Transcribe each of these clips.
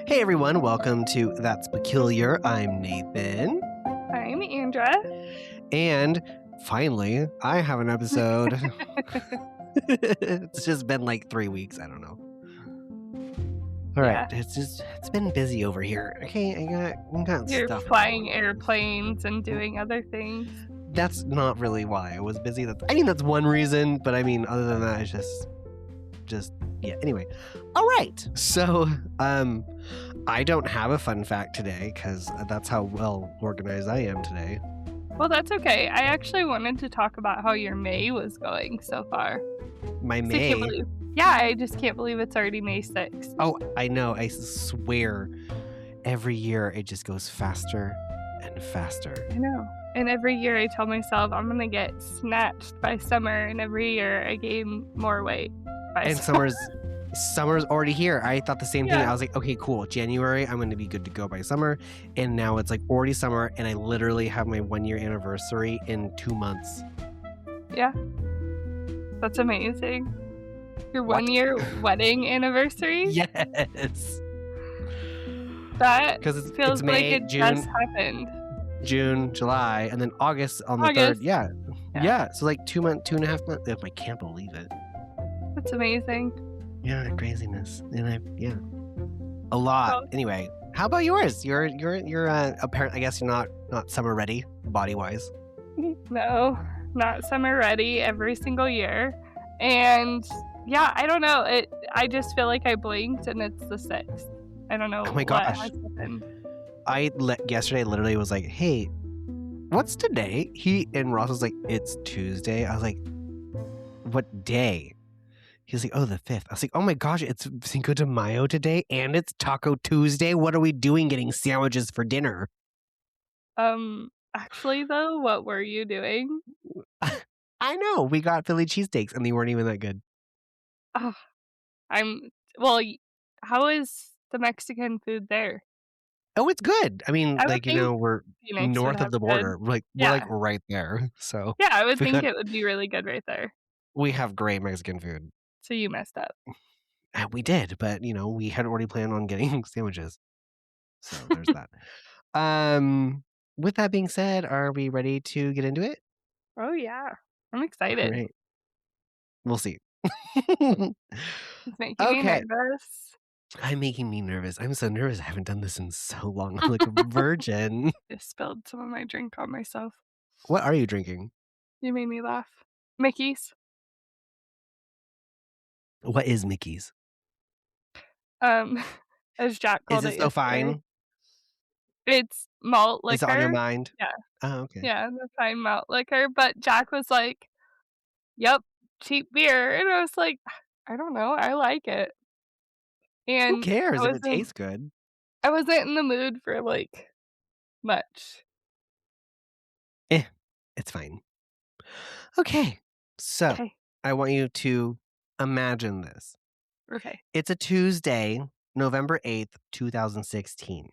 Hey everyone, welcome to That's Peculiar. I'm Nathan. I'm Andra. And finally, I have an episode. It's just been like 3 weeks. I don't know. All right, Yeah. it's been busy over here. Okay, I got You're stuff flying going. airplanes and doing other things. That's not really why I was busy. That's one reason, but I mean, other than that, it's just yeah. Anyway, all right. So, I don't have a fun fact today because that's how well organized I am today. Well, that's okay. I actually wanted to talk about how your May was going so far. My I can't May. believe. Yeah, I just can't believe it's already May 6th. Oh, I know. I swear, every year it just goes faster and faster. I know. And every year I tell myself I'm gonna get snatched by summer, and every year I gain more weight by And summer. summer's already here. I thought the same thing. Yeah. I was like, okay, cool. January, I'm going to be good to go by summer. And now it's like already summer, and I literally have my 1-year anniversary in 2 months. Yeah. That's amazing. Your What? 1-year wedding anniversary? Yes. That Because feels it's May, like it just happened. June, July, and then August on the 3rd. August. Yeah. Yeah. Yeah. So like 2.5 months. I can't believe it. That's amazing. Yeah, craziness. And yeah. A lot. Well, Anyway, how about yours? You're apparently, I guess you're not summer ready body wise. no, not summer ready every single year. And yeah, I don't know. I just feel like I blinked and it's the 6th. I don't know Oh my what gosh. has happened. Yesterday literally was like, hey, what's today? And Ross was like, it's Tuesday. I was like, what day? He was like, oh, the 5th. I was like, oh my gosh, it's Cinco de Mayo today and it's Taco Tuesday. What are we doing getting sandwiches for dinner? Actually though, what were you doing? I know. We got Philly cheesesteaks and they weren't even that good. Oh, well, how is the Mexican food there? Oh, it's good. I mean, I would like, think we're Phoenix would north of have the good. border. We're Yeah. like right there. So Yeah, I would we think got it would be really good right there. we have great Mexican food. So you messed up. We did, but we had already planned on getting sandwiches. So there's that. With that being said, are we ready to get into it? Oh yeah. I'm All excited. right. We'll see. It's making me Okay. nervous. I'm making me nervous. I'm so nervous. I haven't done this in so long. I'm like a virgin. Just spilled some of my drink on myself. What are you drinking? You made me laugh. Mickey's. What is Mickey's? As Jack Is called it it so yesterday. fine? It's malt Is it on your liquor. mind? Yeah, Oh, okay. yeah, the fine malt liquor. But Jack was like, "Yep, cheap beer," and I was like, "I don't know, I like it." Who And cares if it tastes good? I wasn't in the mood for like much. It's fine. Okay. So Okay, I want you to imagine this. okay. It's a Tuesday, November 8th, 2016.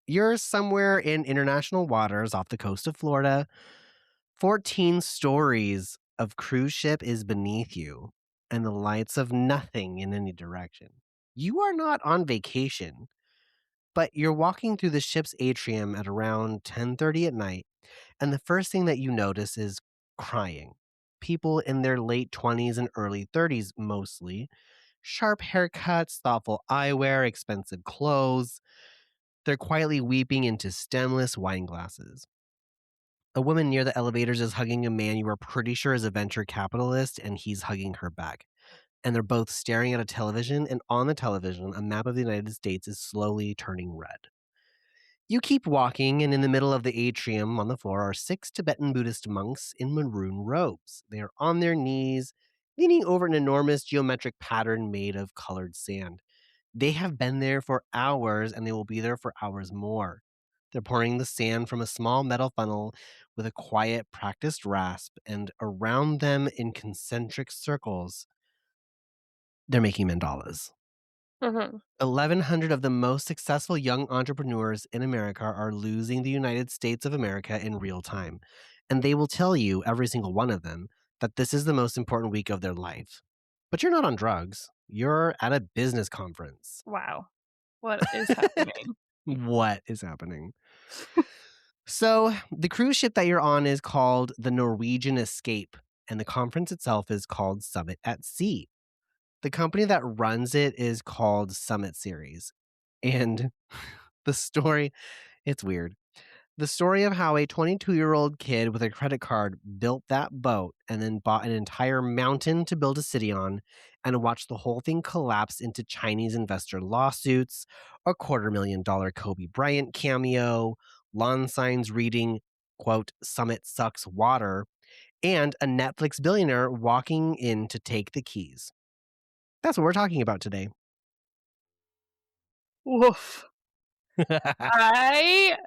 You're somewhere in international waters off the coast of Florida. 14 stories of cruise ship is beneath you, and the lights of nothing in any direction. You are not on vacation, but you're walking through the ship's atrium at around 10:30 at night, and the first thing that you notice is crying. People in their late 20s and early 30s mostly. Sharp haircuts, thoughtful eyewear, expensive clothes. They're quietly weeping into stemless wine glasses. A woman near the elevators is hugging a man you are pretty sure is a venture capitalist, and he's hugging her back. And they're both staring at a television, and on the television, a map of the United States is slowly turning red. You keep walking, and in the middle of the atrium on the floor are 6 Tibetan Buddhist monks in maroon robes. They are on their knees, leaning over an enormous geometric pattern made of colored sand. They have been there for hours, and they will be there for hours more. They're pouring the sand from a small metal funnel with a quiet, practiced rasp, and around them in concentric circles, they're making mandalas. Mm-hmm. 1,100 of the most successful young entrepreneurs in America are losing the United States of America in real time. And they will tell you, every single one of them, that this is the most important week of their life. But you're not on drugs. You're at a business conference. Wow. What is happening? What is happening? So, the cruise ship that you're on is called the Norwegian Escape, and the conference itself is called Summit at Sea. The company that runs it is called Summit Series. And the story, it's weird. The story of how a 22-year-old kid with a credit card built that boat and then bought an entire mountain to build a city on and watched the whole thing collapse into Chinese investor lawsuits, a $250,000 Kobe Bryant cameo, lawn signs reading, quote, Summit sucks water, and a Netflix billionaire walking in to take the keys. That's what we're talking about today. Woof. I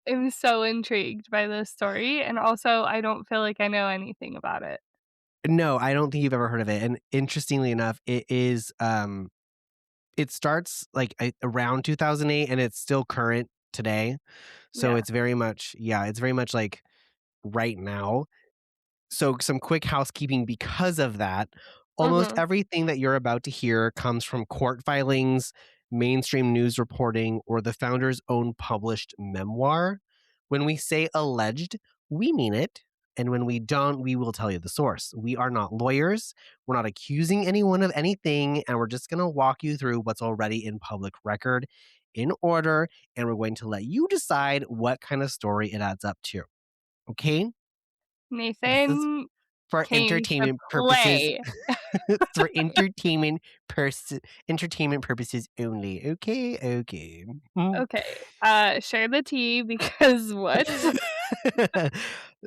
am so intrigued by this story, and also I don't feel like I know anything about it. No, I don't think you've ever heard of it. And interestingly enough, it starts like around 2008 and it's still current today. So Yeah. it's very much, yeah, it's very much like right now. So some quick housekeeping because of that. Almost Mhm. everything that you're about to hear comes from court filings, mainstream news reporting, or the founder's own published memoir. When we say alleged, we mean it. And when we don't, we will tell you the source. We are not lawyers. We're not accusing anyone of anything. And we're just going to walk you through what's already in public record in order. And we're going to let you decide what kind of story it adds up to. Okay? This is Nathan for came to entertainment purposes. play. For entertainment purposes only. Okay, okay. Mm. Okay, share the tea because what?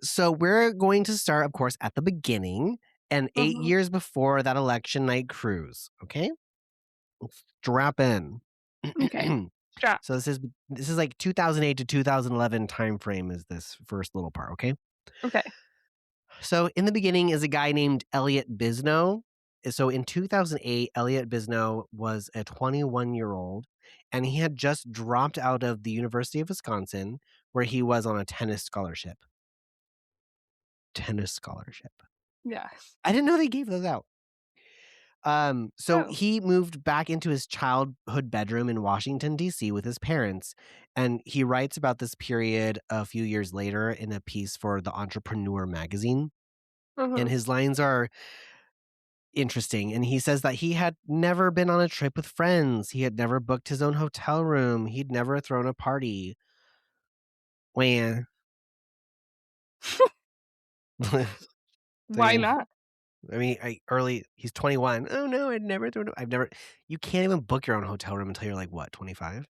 So we're going to start, of course, at the beginning and 8 Mhm. years before that election night cruise, okay? Strap in. Okay, So strapped. this is like 2008 to 2011 time frame is this first little part, okay? Okay. So in the beginning is a guy named Elliot Bisnow. So in 2008, Elliot Bisnow was a 21-year-old and he had just dropped out of the University of Wisconsin where he was on a tennis scholarship. Tennis scholarship. Yes. I didn't know they gave those out. So Oh. he moved back into his childhood bedroom in Washington, D.C. with his parents. And he writes about this period a few years later in a piece for the Entrepreneur magazine. And Mhm. his lines are interesting. And he says that he had never been on a trip with friends. He had never booked his own hotel room. He'd never thrown a party. Wah. So, Why not? he's 21. Oh no, you can't even book your own hotel room until you're like, what, 25?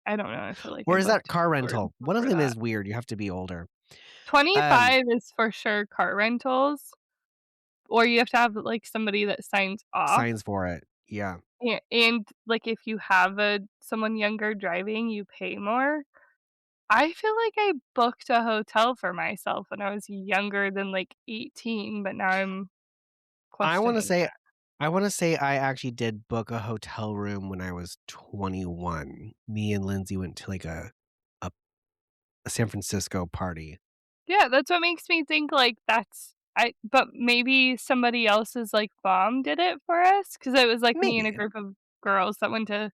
I don't know, I feel like I Or is that booked car a room rental? One of before them that. is weird. You have to be older. Um, 25 is for sure car rentals, or you have to have, like, somebody that signs off, signs for it. Yeah. and, like, if you have someone younger driving, you pay more. I feel like I booked a hotel for myself when I was younger than, like, 18, but now I'm I wanna questioning say that. I wanna say I actually did book a hotel room when I was 21. Me and Lindsay went to, like, a a San Francisco party. Yeah, that's what makes me think, like, but maybe somebody else's, like, mom did it for us because it was, like, me and a Maybe. group of girls that went to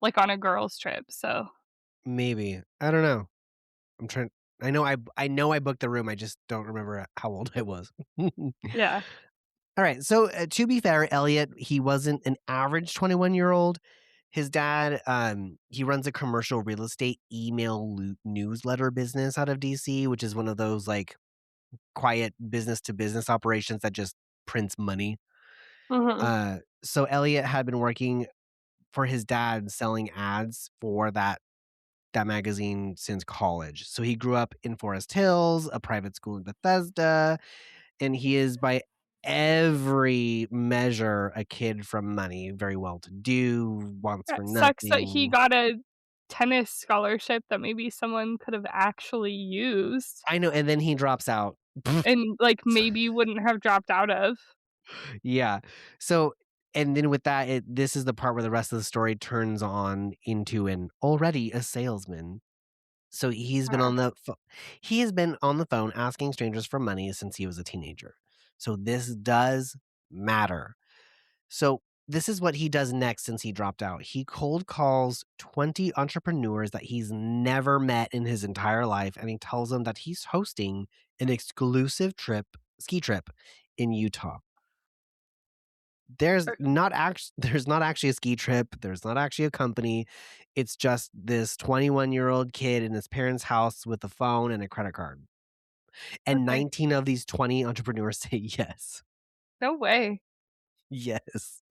like, on a girls' trip, so Maybe. I don't know. I'm trying I know I booked the room, I just don't remember how old I was. yeah. Alright, so, to be fair, Elliot, he wasn't an average 21-year-old. His dad, he runs a commercial real estate email newsletter business out of DC, which is one of those, like, quiet business to business operations that just prints money. Mhm. So Elliot had been working for his dad selling ads for that magazine since college. So he grew up in Forest Hills, a private school in Bethesda, and he is by every measure a kid from money, very well to do, wants Yeah, for it sucks that he nothing. got a tennis scholarship that maybe someone could have actually used I know, and then he drops out. and, like, maybe wouldn't have dropped out of. Yeah. So, and then with that, this is the part where the rest of the story turns on into an already a salesman. So Uh, he has been on the phone asking strangers for money since he was a teenager. So this does matter. So this is what he does next since he dropped out. He cold calls 20 entrepreneurs that he's never met in his entire life, and he tells them that he's hosting an exclusive ski trip in Utah. Er There's not actually a ski trip, there's not actually a company. It's just this 21-year-old kid in his parents' house with a phone and a credit card. And okay. 19 of these 20 entrepreneurs say yes. No way. Yes.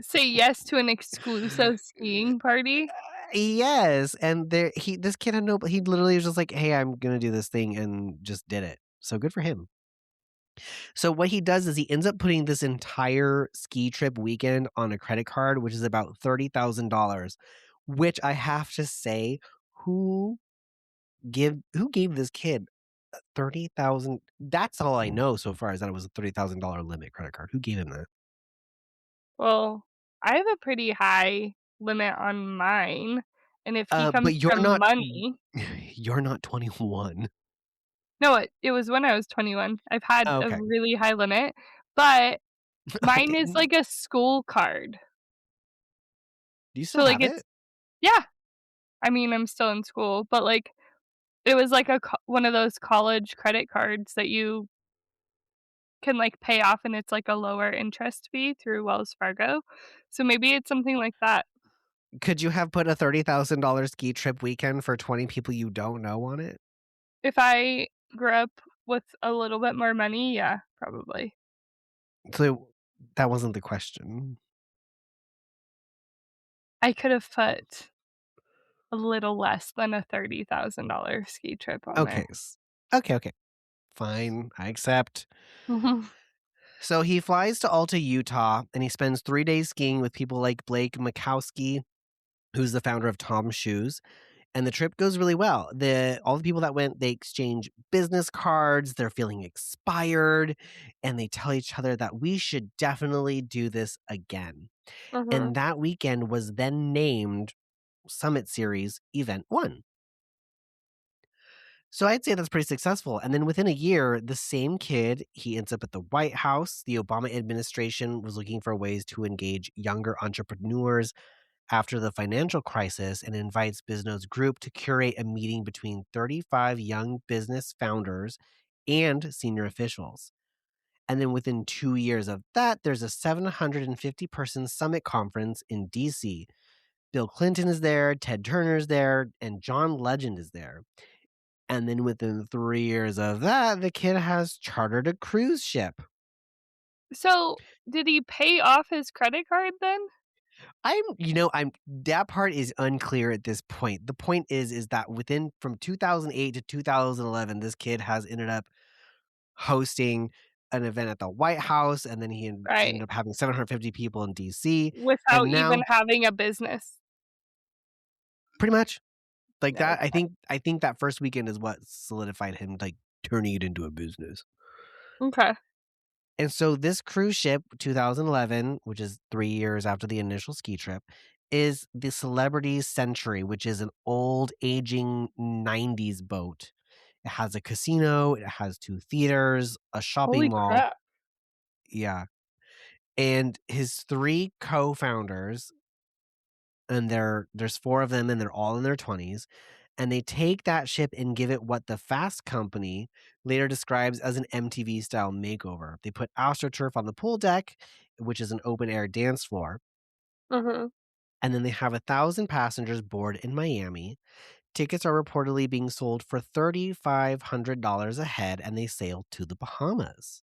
Say yes to an exclusive skiing party? Yes, and this kid had no he literally was just like, "Hey, I'm gonna do this thing," and just did it. So good for him. So what he does is he ends up putting this entire ski trip weekend on a credit card, which is about $30,000, which I have to say, who who gave this kid 30,000? That's all I know so far is that it was a $30,000 limit credit card. Who gave him that? Well, I have a pretty high limit on mine, and if he comes But you're from not money. you're not 21. No, it was when I was 21. I've had a Okay. really high limit, but mine Okay. is like a school card. Do you So, still like, have it's it? yeah, I mean, I'm still in school, but, like, it was like a one of those college credit cards that you can, like, pay off, and it's like a lower interest fee through Wells Fargo. So maybe it's something like that. Could you have put a $30,000 ski trip weekend for 20 people you don't know on it? If I grew up with a little bit more money, yeah, probably. So, that wasn't the question. I could have put a little less than a $30,000 ski trip on Okay, there. okay, fine, I accept. Mhm. So, he flies to Alta, Utah, and he spends 3 days skiing with people like Blake Makowski, who's the founder of Tom's Shoes, and the trip goes really well. All the people that went, they exchange business cards, they're feeling expired, and they tell each other that we should definitely do this again. Mhm. And that weekend was then named Summit Series Event 1. So I'd say that's pretty successful. And then within a year, the same kid, he ends up at the White House. The Obama administration was looking for ways to engage younger entrepreneurs after the financial crisis and invites Bisno's group to curate a meeting between 35 young business founders and senior officials. And then within 2 years of that, there's a 750-person summit conference in DC. Bill Clinton is there, Ted Turner's there, and John Legend is there. And then within 3 years of that, the kid has chartered a cruise ship. So, did he pay off his credit card then? I'm that part is unclear at this point. The point is that within from 2008 to 2011, this kid has ended up hosting an event at the White House, and then ended Right. up having 750 people in DC, Without and even now having a business. pretty much like that, Okay. I think that first weekend is what solidified him, like, turning it into a business. Okay. And so this cruise ship, 2011, which is 3 years after the initial ski trip, is the Celebrity Century, which is an old, aging '90s boat. It has a casino, it has 2 theaters, a shopping Holy mall. crap. Yeah, and his 3 co-founders, and there's 4 of them, and they're all in their 20s, and they take that ship and give it what the Fast Company later describes as an MTV-style makeover. They put AstroTurf on the pool deck, which is an open-air dance floor, Mhm. and then they have 1,000 passengers board in Miami. Tickets are reportedly being sold for $3,500 a head, and they sail to the Bahamas.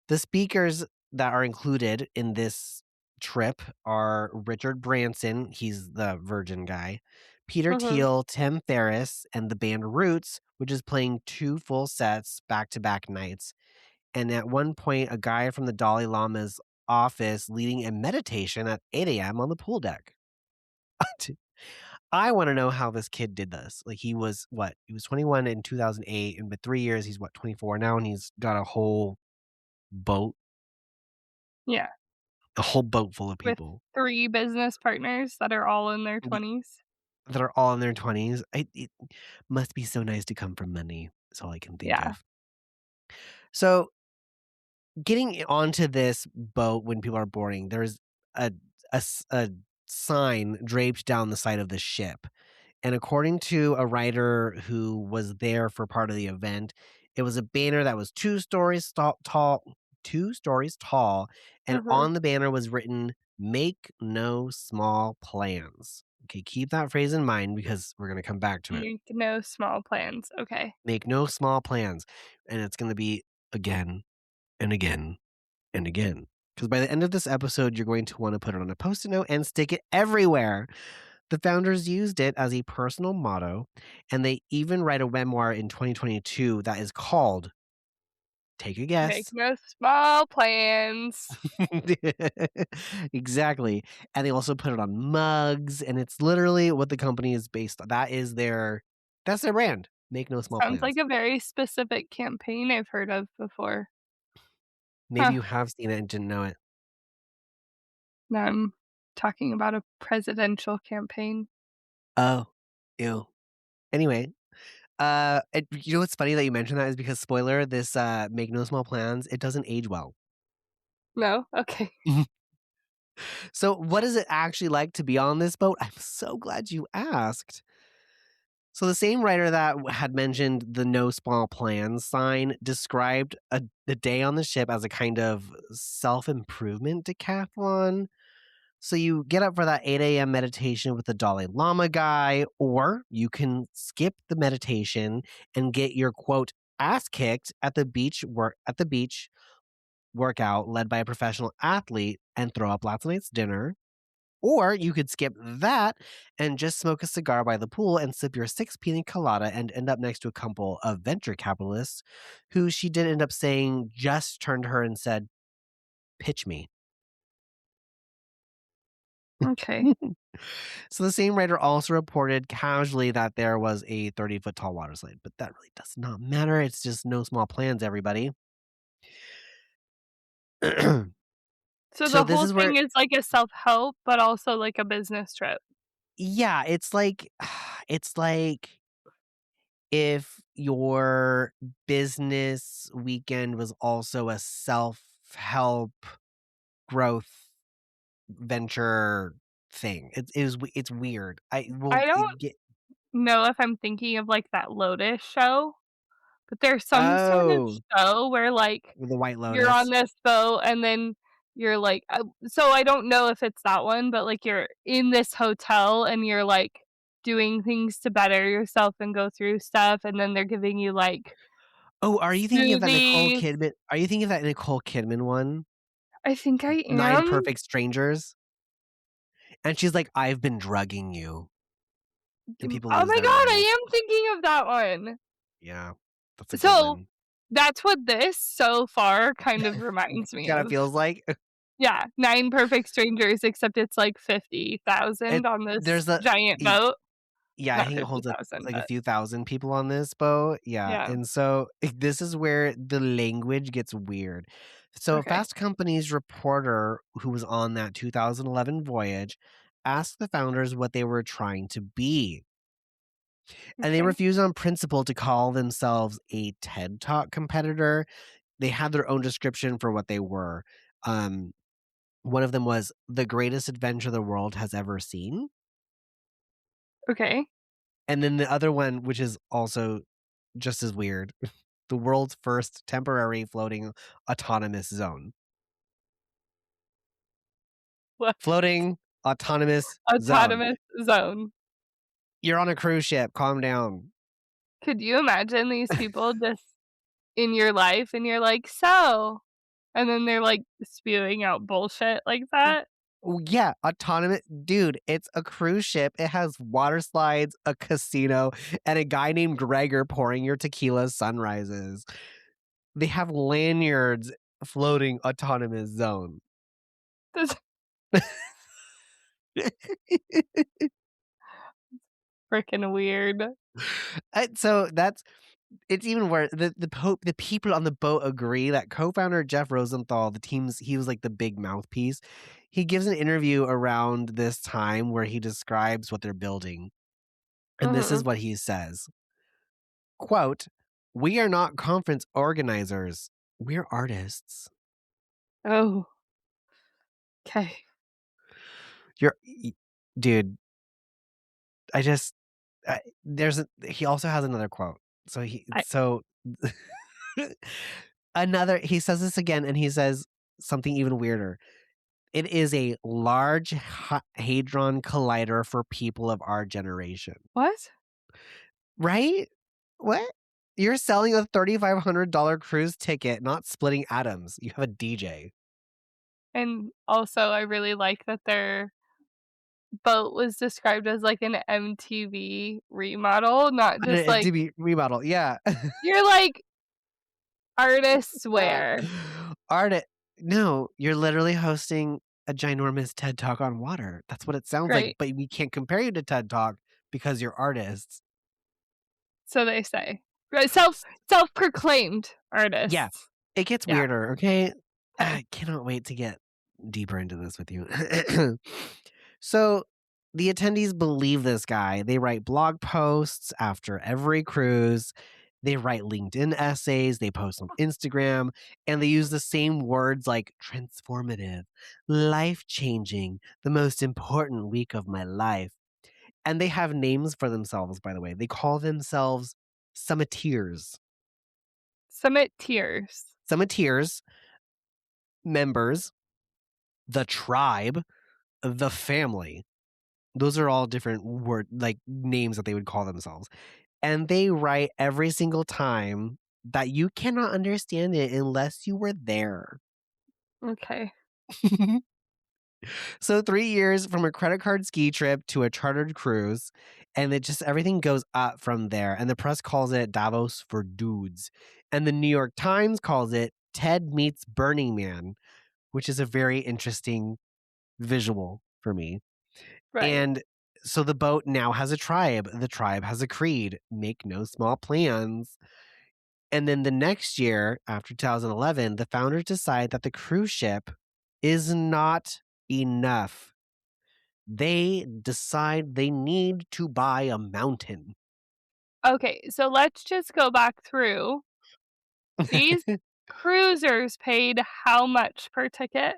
The speakers that are included in this trip are Richard Branson, he's the Virgin guy, Peter Mhm. Thiel, Tim Ferriss, and the band Roots, which is playing 2 full sets back-to-back nights. And at one point, a guy from the Dalai Lama's office leading a meditation at 8 AM on the pool deck. I wanna know how this kid did this. Like, he was what? He was 21 in 2008, and with 3 years, he's what, 24 now, and he's got boat Yeah. a whole boat full of With people 3 business partners that are all in their y 20s. that are all in their 20s. It must be so nice to come from money, is all I can think Yeah. of. So, getting onto this boat when people are boarding, there's a a sign draped down the side of the ship, and according to a writer who was there for part of the event, it was a banner that was 2 stories tall 2 stories tall, and Mhm. on the banner was written, "Make no small plans." Okay, keep that phrase in mind because we're gonna come back to it. Make no small plans. Okay. Make no small plans, and it's gonna be again and again and again. Because by the end of this episode, you're going to want to put it on a post-it note and stick it everywhere. The founders used it as a personal motto, and they even write a memoir in 2022 that is called, take a Make guess. no small plans. Exactly. And they also put it on mugs, and it's literally what the company is based on. That's their brand. Make no small Sounds like plans. a very specific campaign I've heard of before. Maybe Huh. you have seen it and didn't know it. Now I'm talking about a presidential campaign. Oh, ew. Anyway, you know what's funny that you mentioned that is because spoiler, this Make No Small Plans, it doesn't age well. No? Okay. So, what is it actually like to be on this boat? I'm so glad you asked. So, the same writer that had mentioned the no small plans sign described the day on the ship as a kind of self improvement decathlon. So, you get up for that 8 a.m. meditation with the Dalai Lama guy, or you can skip the meditation and get your quote ass kicked at the beach workout led by a professional athlete and throw up last night's dinner. Or you could skip that and just smoke a cigar by the pool and sip your six pina colada and end up next to a couple of venture capitalists who she did end up saying just turned to her and said, pitch me. Okay. So the same writer also reported casually that there was a 30-foot tall water slide, but that really does not matter. It's just no small plans, everybody. So So the this whole is where, thing is like a self-help, but also like a business trip. yeah, it's like, it's like if your business weekend was also a self-help growth venture thing. It's weird. I will I don't get know if I'm thinking of like that Lotus show, but there's some sort of oh, show where like the White you're on Lotus. this boat and then you're like so I don't know if it's that one, but like you're in this hotel and you're like doing things to better yourself and go through stuff and then they're giving you like Oh, smoothies. Are you thinking of that Nicole Kidman one? I think I 9 am. Perfect Strangers? And she's like, "I've been drugging you," and people Oh lose my their god, minds. I am thinking of that one. Yeah, that's a good So, one. that's what this so far kind of reminds me Kinda of. feels like Yeah, 9 Perfect Strangers, except it's like it 50,000 on this there's a giant y boat. yeah, I Not think it holds, 50,000, like, a but few thousand people on this boat, yeah, yeah, and so, this is where the language gets weird. So, okay, Fast Company's reporter who was on that 2011 voyage asked the founders what they were trying to be, and they okay, refused on principle to call themselves a TED Talk competitor. They had their own description for what they were. Um, one of them was, "The greatest adventure the world has ever seen." okay. And then the other one, which is also just as weird, the world's first temporary floating autonomous zone. What? Floating autonomous zone. Autonomous zone. You're on a cruise ship, calm down. Could you imagine these people just in your life and you're like, "So," and then they're, like, spewing out bullshit like that? Yeah, autonomous dude, it's a cruise ship. It has water slides, a casino, and a guy named Gregor pouring your tequila sunrises. They have lanyards floating autonomous zone. That's freaking weird. So that's it's even worse. The people on the boat agree that co-founder Jeff Rosenthal, he was like the big mouthpiece. He gives an interview around this time where he describes what they're building. And this is Mhm. what he says. Quote, "We are not conference organizers. We're artists." Oh, okay. You're y dude, I just he also has another quote. I So he says this again, and he says something even weirder. "It is a large hadron collider for people of our generation." what? Right? What? You're selling a $3,500 cruise ticket, not splitting atoms. You have a DJ. And also, I really like that their boat was described as, like, an MTV remodel, not An just, like MTV remodel, yeah. you're like, artists wear. Art No, you're literally hosting a ginormous TED Talk on water. That's what it sounds like, Right. but we can't compare you to TED Talk because you're artists. So they say. Right, self-proclaimed Yeah, artists. it gets Yeah, weirder, okay? okay. I cannot wait to get deeper into this with you. So, the attendees believe this guy. They write blog posts after every cruise. They write LinkedIn essays, they post on Instagram, and they use the same words like transformative, life-changing, the most important week of my life. And they have names for themselves, by the way. They call themselves summiteers. Submit tears. Summiteers, members, the tribe, the family. Those are all different names that they would call themselves. And they write every single time that you cannot understand it unless you were there. Okay. So 3 years from a credit card ski trip to a chartered cruise, and it just everything goes up from there, and the press calls it Davos for dudes, and the New York Times calls it Ted meets Burning Man, which is a very interesting visual for me. Right. And so the boat now has a tribe, the tribe has a creed, make no small plans. And then the next year, after 2011, the founders decide that the cruise ship is not enough. They decide they need to buy a mountain. Okay, so let's just go back through. These cruisers paid how much per ticket?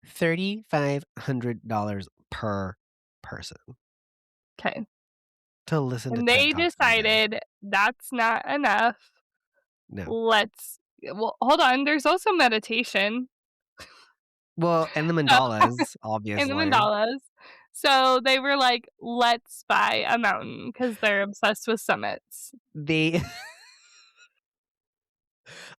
$3,500 per person Okay. to listen to And TED they Talks every day. decided that's not enough. No. Let's well, hold on, there's also meditation. Well, and the So mandalas, and the obviously. mandalas. So they were like, "Let's buy a mountain because 'cause they're obsessed with summits. They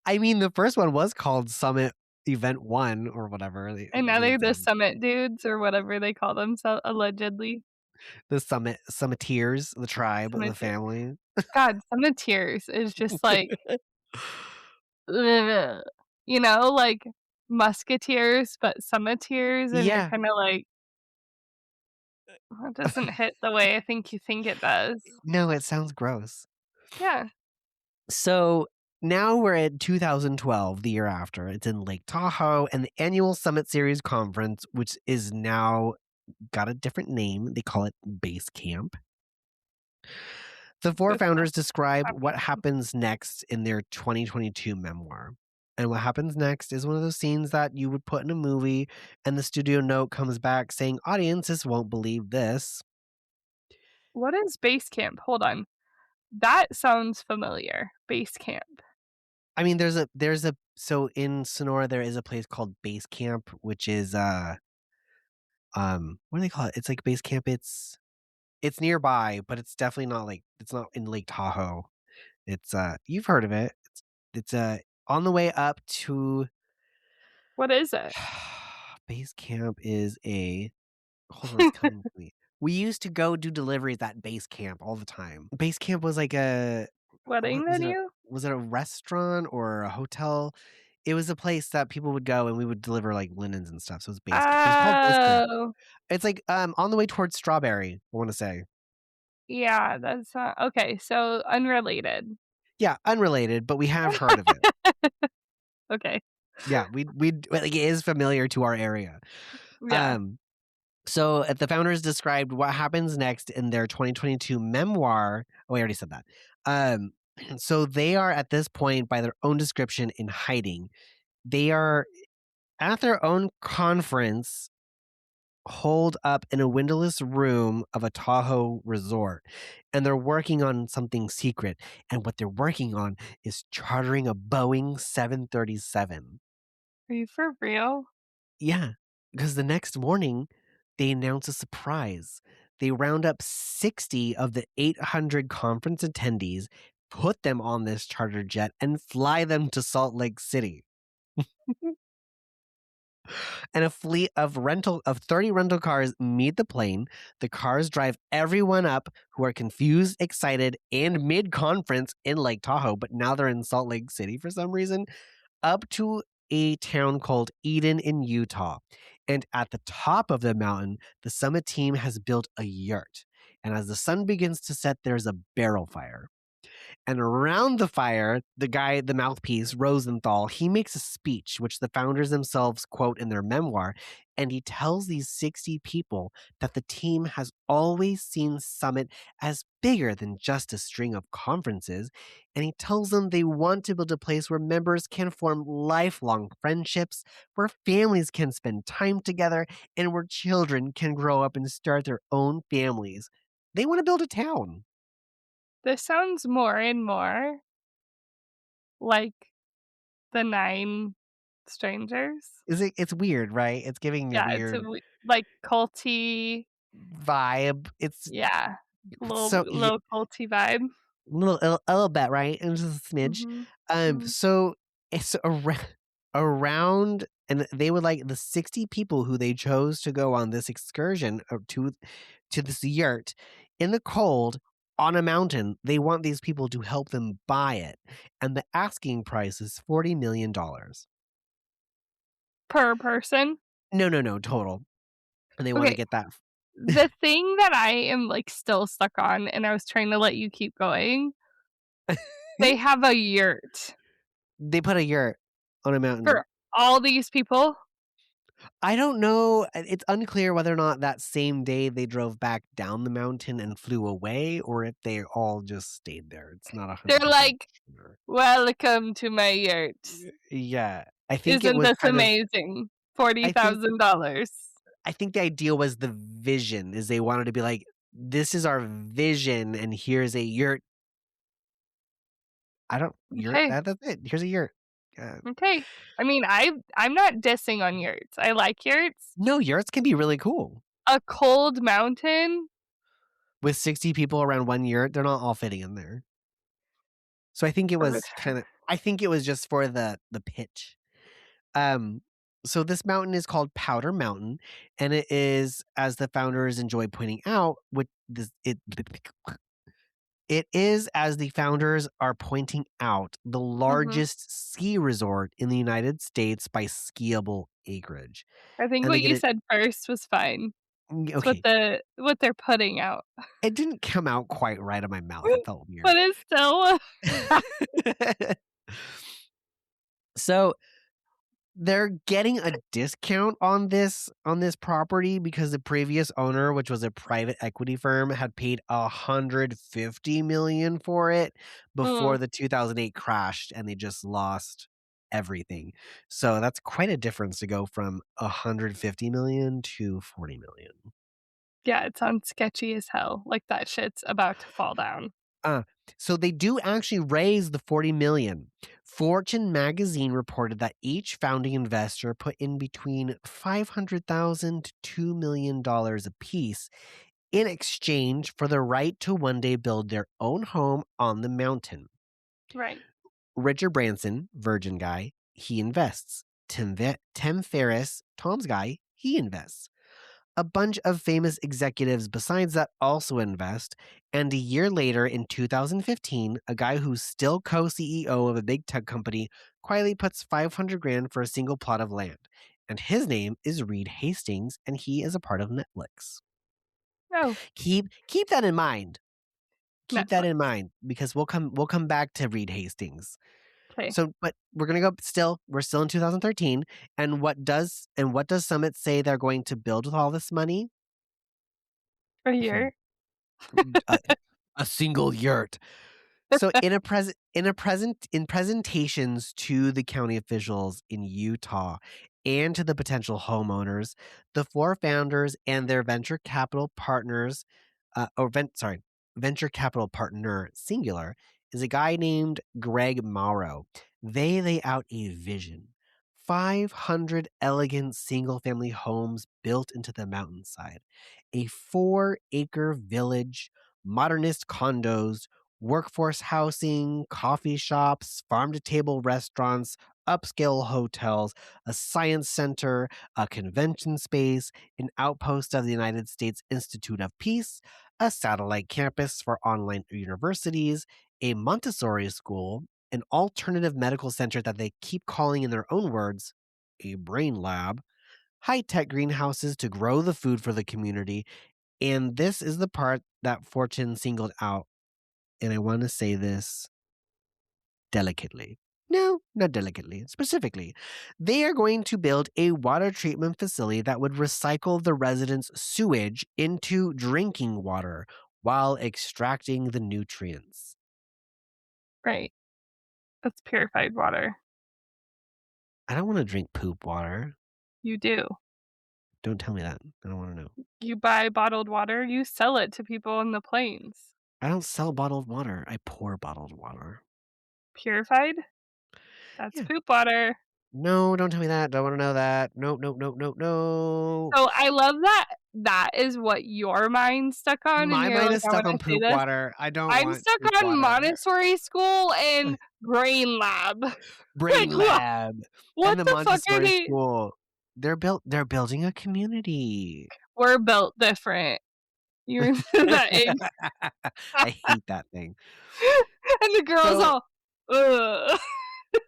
I mean, the first one was called Summit Event 1 or whatever And now they they're the said. summit dudes or whatever they call themselves allegedly. The Summiteers, the tribe, the Summiteer family. God, summiteers is just like, ugh, you know, like musketeers, but summiteers, and you're Yeah. kinda like, "That doesn't hit the way I think you think it does." No, it sounds gross. Yeah. So, now we're at 2012, the year after. It's in Lake Tahoe, and the annual Summit Series conference, which is now got a different name. They call it Base Camp. The 4 This founders describe what happening. happens next in their 2022 memoir. And what happens next is one of those scenes that you would put in a movie, and the studio note comes back saying, "Audiences won't believe this." What is base camp? Hold on. That sounds familiar. Base camp. I mean, so in Sonora, there is a place called Base Camp, which is, what do they call it? It's like Base Camp, it's nearby, but it's definitely not it's not in Lake Tahoe. You've heard of it. It's on the way up to What is it? Base Camp is a hold on, it's coming to me. We used to go do deliveries at Base Camp all the time. Base Camp was like Wedding what was it venue? a restaurant or a hotel? It was a place that people would go and we would deliver, like, linens and stuff, so it was Base Camp, but it's called Base Camp. Oh, It's, like, on the way towards Strawberry, I wanna say. yeah, that's not okay, so unrelated. Yeah, unrelated, but we have heard of it. Okay. Yeah, it is familiar to our area. Yeah. Um, so, the founders described what happens next in their 2022 memoir. Oh, I already said that. Um, so they are at this point, by their own description, in hiding. They are at their own conference holed up in a windowless room of a Tahoe resort, and they're working on something secret, and what they're working on is chartering a Boeing 737. Are you for real? Yeah, because the next morning, they announce a surprise. They round up 60 of the 800 conference attendees, put them on this charter jet, and fly them to Salt Lake City. And a fleet of 30 rental cars meet the plane. The cars drive everyone up who are confused, excited, and mid-conference in Lake Tahoe, but now they're in Salt Lake City for some reason, up to a town called Eden in Utah. And at the top of the mountain, the summit team has built a yurt. And as the sun begins to set, there's a barrel fire. And around the fire, the guy, the mouthpiece, Rosenthal, he makes a speech, which the founders themselves quote in their memoir. And he tells these 60 people that the team has always seen Summit as bigger than just a string of conferences. And he tells them they want to build a place where members can form lifelong friendships, where families can spend time together, and where children can grow up and start their own families. They want to build a town. This sounds more and more like the 9 Strangers. It's weird, right? It's giving me a Yeah, it's a weird w like culty, vibe. It's yeah, so yeah, little culty vibe. a little bit, right? And just a smidge. Mhm, mhm. So it's around, and they would like the 60 people who they chose to go on this excursion to this yurt in the cold on a mountain. They want these people to help them buy it, and the asking price is $40 million. Per person? No, no, no, total, and they want to Okay, get that. the thing that I am, like, still stuck on, and I was trying to let you keep going, they have a yurt They put a yurt on a mountain. for all these people? I don't know, it's unclear whether or not that same day they drove back down the mountain and flew away, or if they all just stayed there. It's not They're 100% like, sure. "Welcome to my yurt. Yeah, I think it Isn't was this kind of amazing? I think $40,000." I think the idea was the vision, is they wanted to be like, "This is our vision, and here's a yurt." I don't yurt Okay, that's it. Here's a yurt. Uh, okay. I mean, I'm not dissing on yurts. I like yurts. no, yurts can be really cool. A cold mountain? With 60 people around one yurt, they're not all fitting in there. So I think it was just for the pitch. Um, so this mountain is called Powder Mountain, and it is, as the founders enjoy pointing out, with this it is, as the founders are pointing out, the Mhm. largest ski resort in the United States by skiable acreage. I think And they what get you it said first was fine. It's okay. what they're putting out. It didn't come out quite right of my mouth. It felt weird. But it's still So they're getting a discount on this property because the previous owner, which was a private equity firm, had paid 150 million for it mm, before the 2008 crashed, and they just lost everything. So that's quite a difference to go from 150 million to 40 million. yeah, it sounds sketchy as hell, like that shit's about to fall down. Uh, so they do actually raise the 40 million. Fortune magazine reported that each founding investor put in between 500,000 to $2 million apiece in exchange for the right to one day build their own home on the mountain. Right. Richard Branson, Virgin guy, he invests. Tim Ferriss, Tom's guy, he invests. A bunch of famous executives besides that also invest, and a year later in 2015, a guy who's still co-CEO of a big tech company quietly puts 500 grand for a single plot of land. And his name is Reed Hastings, and he is a part of Netflix. Oh, Keep that in mind. Keep that in Netflix. mind because we'll come back to Reed Hastings. 'Kay. So, but we're gonna go still. We're still in 2013, and what does Summit say they're going to build with all this money? A year? A, a single yurt. So in presentations to the county officials in Utah and to the potential homeowners, the four founders and their venture capital partners, venture capital partner singular is a guy named Greg Morrow. They lay out a vision. 500 elegant single family homes built into the mountainside, a 4-acre village, modernist condos, workforce housing, coffee shops, farm to table restaurants, upscale hotels, a science center, a convention space, an outpost of the United States Institute of Peace, a satellite campus for online universities, a Montessori school, an alternative medical center that they keep calling, in their own words, a brain lab, high tech greenhouses to grow the food for the community. And this is the part that Fortune singled out, and I want to say this delicately. No, not delicately, specifically. They are going to build a water treatment facility that would recycle the residents' sewage into drinking water while extracting the nutrients. Right. That's purified water. I don't want to drink poop water. You do. Don't tell me that. I don't want to know. You buy bottled water, you sell it to people in the plains. I don't sell bottled water. I pour bottled water. Purified? That's Yeah. poop water. No, don't tell me that. Don't want to know that. Nope, nope, nope, nope, no. So I love that that is what your mind stuck on, and My you're mind like, is "I stuck wanna on say poop this." water. I don't I'm want stuck poop on water. Montessori school and brain lab. Brain Like, what Lab and what the the fuck are Montessori they school. They're building a community. we're built different. You're that age. I hate that thing. And the girl's So all, "Ugh."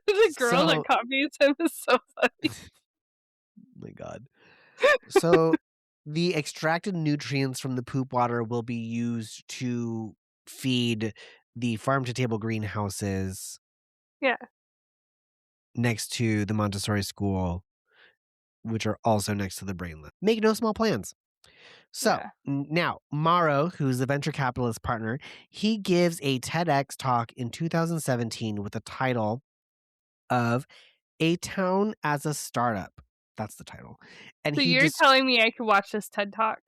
The girl that so copies him is so funny. my god. So the extracted nutrients from the poop water will be used to feed the farm to table greenhouses Yeah, next to the Montessori school, which are also next to the brain lab. Make no small plans. So yeah. now, Morrow, who's the venture capitalist partner, he gives a TEDx talk in 2017 with the title of "A Town as a Startup." That's the title. And So he you're just telling me I could watch this TED Talk?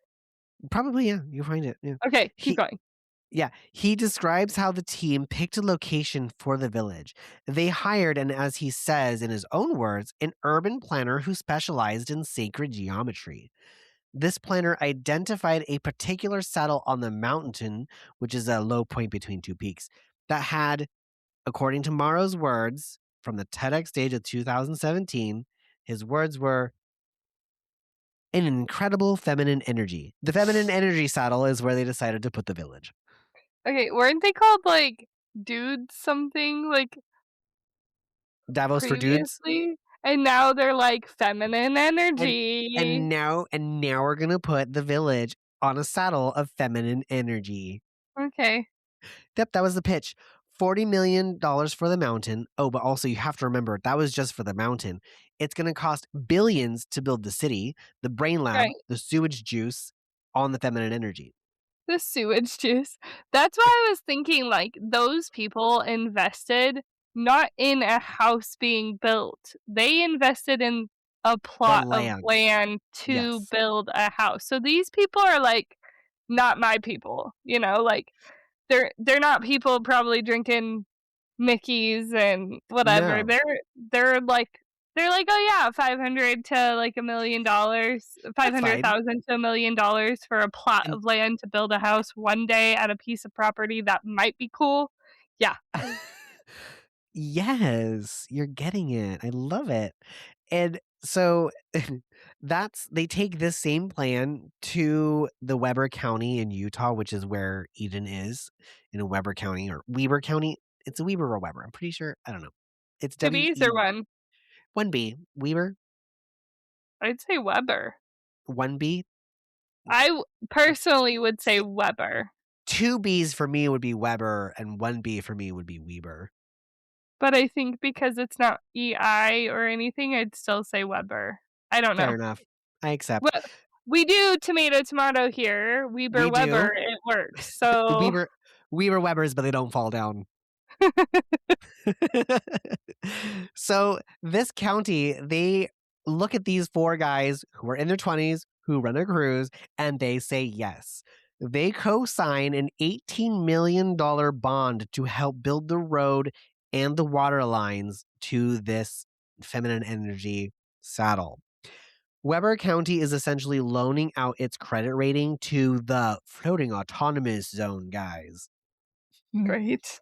probably, yeah, you'll find it. Yeah. Okay, keep He going. Yeah, he describes how the team picked a location for the village. They hired, and as he says in his own words, an urban planner who specialized in sacred geometry. This planner identified a particular saddle on the mountain, which is a low point between two peaks, that had, according to Morrow's words from the TEDx stage of 2017, his words were, an incredible feminine energy. The feminine energy saddle is where they decided to put the village. Okay, weren't they called, like, dudes something, like, Davos for dudes. previously? And now they're like, "Feminine And energy." now we're gonna put the village on a saddle of feminine energy. Okay, Yep, that was the pitch. $40 million for the mountain. Oh, but also you have to remember that was just for the mountain. It's gonna cost billions to build the city, the brain lab, right. the sewage juice on the feminine energy. The sewage juice. That's why I was thinking, like, those people invested not in a house being built. They invested in a The plot of land. land to Yes. build a house. So these people are, like, not my people, you know, like, they're not people probably drinking Mickey's and whatever. No, They're like "Oh, yeah, 500 to, like, $1,000,000, that's fine. 500,000 to $1,000,000 for a plot And of land to build a house one day at a piece of property that might be cool." Yeah. yes, you're getting it. I love it. And so they take this same plan to the Weber County in Utah, which is where Eden is, in Weber County or Weber County. It's a Weber or Weber. I'm pretty sure. I don't know. It's 2 W B's or E 1? 1B. Weber, I'd say Weber. 1B. Personally would say Weber, Two B's for me would be Weber, and 1B for me would be Weber. but I think because it's not EI or anything, I'd still say Weber. I don't know. Fair enough. I accept. Well, we do tomato, tomato here. Weber, We Weber, do. it works. So Weber Webers, but they don't fall down. So this county, they look at these 4 guys who are in their 20s who run a cruise, and they say yes. They co-sign an $18 million bond to help build the road and the water lines to this feminine energy saddle. Weber County is essentially loaning out its credit rating to the floating autonomous zone guys. Right.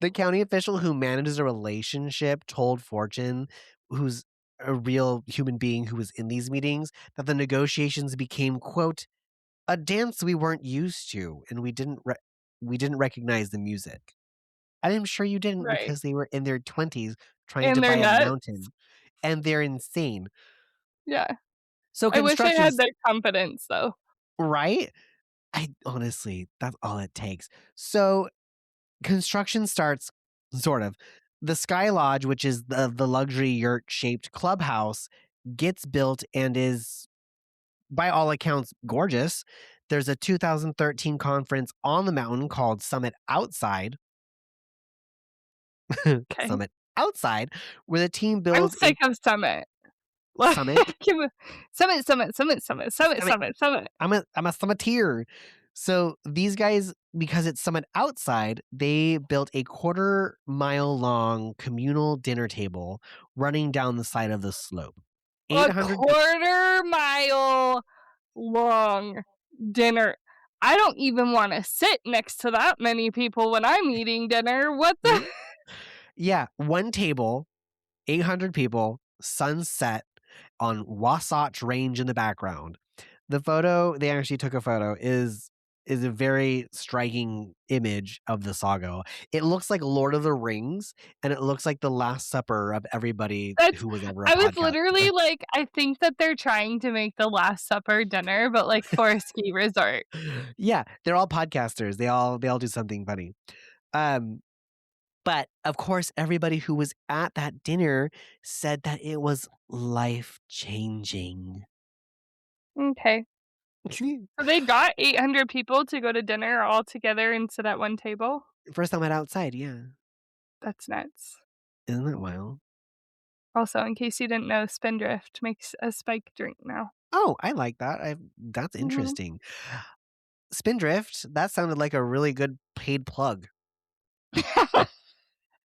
The county official who manages a relationship told Fortune, who's a real human being who was in these meetings, that the negotiations became, quote, a dance we weren't used to, and we didn't recognize the music. And I'm sure you didn't Right. because they were in their 20s trying to And buy they're a nuts. mountain, and they're insane. Yeah. So I wish I had construction's their confidence, though. right? I honestly, that's all it takes. So construction starts sort of. The Sky Lodge, which is the luxury yurt-shaped clubhouse, gets built and is, by all accounts, gorgeous. There's a 2013 conference on the mountain called Summit Outside, Okay. Summit Outside, where the team I'm builds a sick of Summit. Like, summit give a Summit, Summit, Summit, Summit, Summit, summit Summit, Summit. I'm a summiteer. So these guys, because it's Summit Outside, they built a quarter-mile long communal dinner table running down the side of the slope. A 800 pe quarter-mile long dinner. I don't even wanna sit next to that many people when I'm eating dinner. What the Mhm. Yeah, one table, 800 people, sunset on Wasatch Range in the background. The photo, they actually took a photo, is a very striking image of the Saga. It looks like Lord of the Rings, and it looks like the Last Supper of everybody That's who was ever a I was podcaster. literally like, I think that they're trying to make the Last Supper dinner, but, like, for a ski resort. Yeah, they're all podcasters. They all do something funny. Um, but of course, everybody who was at that dinner said that it was life-changing. Okay. So they got 800 people to go to dinner all together and sit at one table? First time I went outside, yeah. That's nuts. Isn't that wild? Also, in case you didn't know, Spindrift makes a spike drink now. Oh, I like that. That's Mhm. interesting. Spindrift, that sounded like a really good paid plug.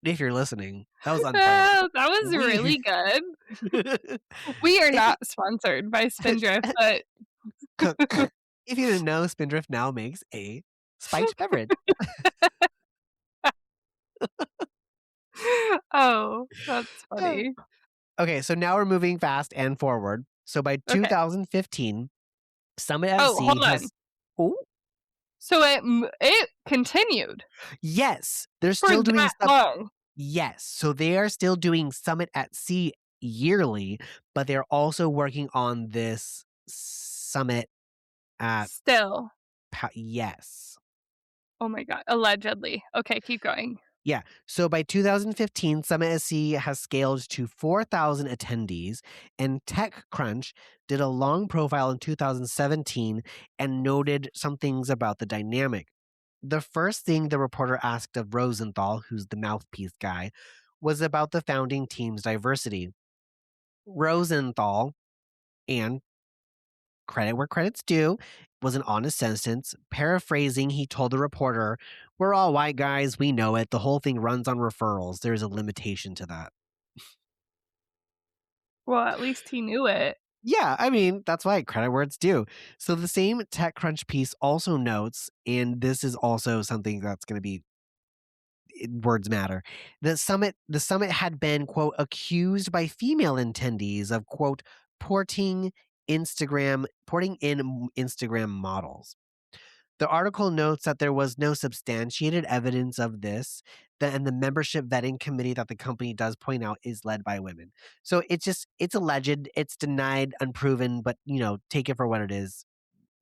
If you're listening, that was unplanned. Oh, that was We really good. We are if you not sponsored by Spindrift, but if you didn't know, Spindrift now makes a spiked beverage. oh, that's funny. Okay, so now we're moving fast and forward. So by Okay. 2015, Summit Oh, FC hold on. has oh, So it continued yes, they're for still doing that long yes, so they are still doing Summit at Sea yearly, but they're also working on this Summit at still. yes. Oh my god, allegedly. Okay, keep going. Yeah. So by 2015, Summit SC has scaled to 4,000 attendees, and TechCrunch did a long profile in 2017 and noted some things about the dynamic. The first thing the reporter asked of Rosenthal, who's the mouthpiece guy, was about the founding team's diversity. Rosenthal, and credit where credit's due, was an honest sentence. Paraphrasing, he told the reporter, we're all white guys, we know it. The whole thing runs on referrals. There's a limitation to that. Well, at least he knew it. Yeah, I mean, that's why credit where it's due. So the same TechCrunch piece also notes, and this is also something that's going to be words matter. The summit had been, quote, accused by female attendees of, quote, porting in Instagram models. The article notes that there was no substantiated evidence of this, and the membership vetting committee that the company does point out is led by women. So it's alleged, it's denied, unproven, but take it for what it is.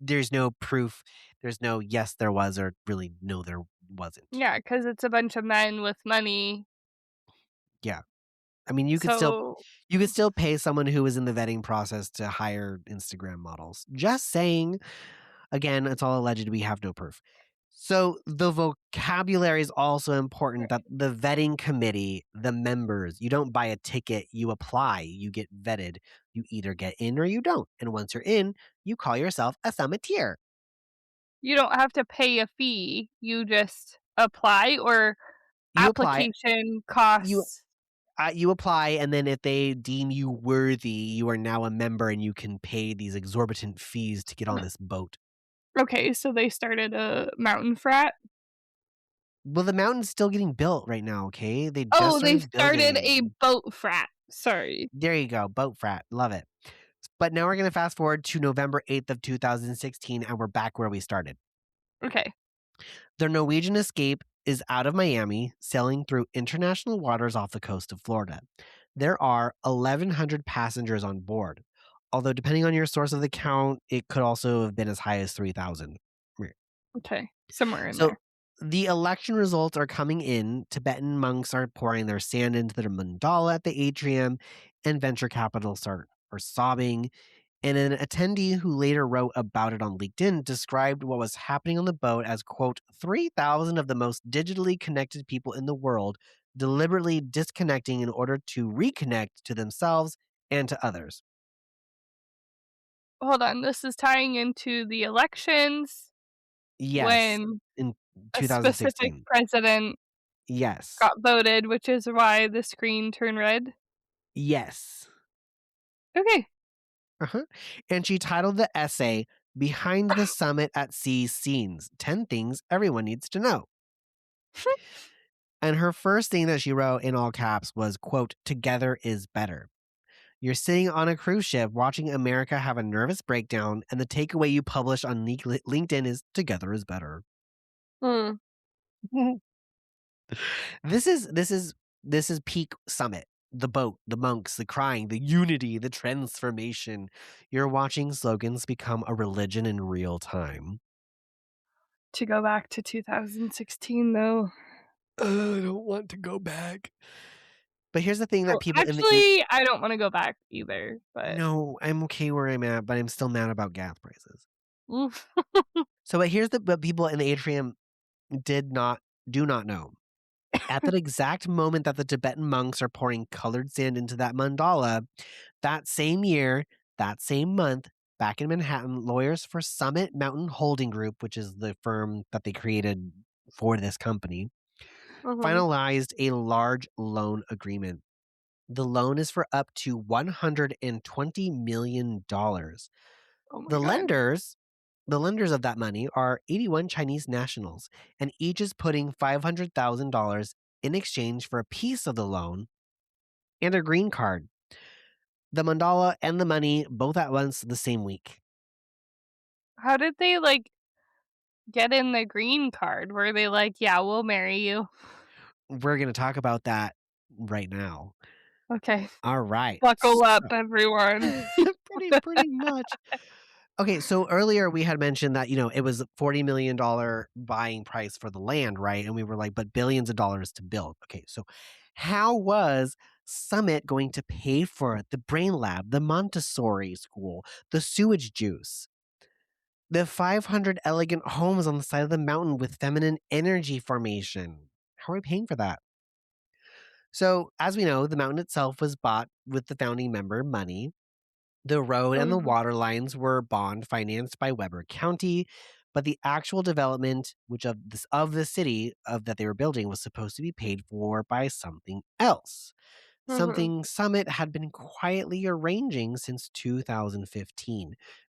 There's no proof. There's no yes there was or really no there wasn't. Yeah, because it's a bunch of men with money. Yeah. I mean, So you could still pay someone who was in the vetting process to hire Instagram models. Just saying. Again, it's all alleged. We have no proof. So the vocabulary is also important that Right. the vetting committee, the members, you don't buy a ticket, you apply, you get vetted. You either get in or you don't. And once you're in, you call yourself a summiteer. You don't have to pay a fee, you just apply or You apply, application you costs. you apply, and then if they deem you worthy, you are now a member and you can pay these exorbitant fees to get on this boat. Okay, so they started a mountain frat? Well, the mountain's still getting built right now, okay? They just Oh, they started started a building. boat frat. Sorry. There you go, boat frat, love it. But now we're gonna fast forward to November 8th of 2016, and we're back where we started. Okay. The Norwegian Escape is out of Miami, sailing through international waters off the coast of Florida. There are 1,100 passengers on board, although depending on your source of the count, it could also have been as high as 3,000. Okay. Somewhere in So there. the election results are coming in. Tibetan monks are pouring their sand into their mandala at the atrium, and venture capitalists are sobbing. And an attendee who later wrote about it on LinkedIn described what was happening on the boat as, quote, 3,000 of the most digitally connected people in the world deliberately disconnecting in order to reconnect to themselves and to others. Hold on, this is tying into the elections Yes, when in a specific 2016. president Yes. got voted, which is why the screen turned red? Yes. Okay. Uh-huh. And she titled the essay Behind the Summit at Sea Scenes 10 Things Everyone Needs to Know. And her first thing that she wrote in all caps was, quote, Together is better. You're sitting on a cruise ship watching America have a nervous breakdown, and the takeaway you publish on LinkedIn is together is better. Mm. This is peak summit. The boat, the monks, the crying, the unity, the transformation. You're watching slogans become a religion in real time. To go back to 2016, though. I don't want to go back. But here's the thing Oh, that people in the actually, I don't wanna go back either, but no, I'm okay where I'm at, but I'm still mad about gas prices. oof. So, but here's the what people in the atrium did not do not know. At that exact moment that the Tibetan monks are pouring colored sand into that mandala, that same year, that same month, back in Manhattan, lawyers for Summit Mountain Holding Group, which is the firm that they created for this company, Mhm. finalized a large loan agreement. The loan is for up to $120 million. Oh my The god. lenders the lenders of that money are 81 Chinese nationals, and each is putting $500,000 in exchange for a piece of the loan and a green card. The mandala and the money both at once the same week. How did they, like, get in the green card? Were they like, "Yeah, we'll marry you." We're going to talk about that right now. Okay. All right. Buckle up, So, everyone. pretty much. Okay, so earlier we had mentioned that, it was a $40 million buying price for the land, right? And we were like, but billions of dollars to build. Okay, so how was Summit going to pay for it? The brain lab, the Montessori school, the sewage juice, the 500 elegant homes on the side of the mountain with feminine energy formation. How are we paying for that? So, as we know, the mountain itself was bought with the founding member money. The road and the Mhm, water lines were bond financed by Weber County, but the actual development, which of the city of that they were building, was supposed to be paid for by something else. mhm. Something Summit had been quietly arranging since 2015.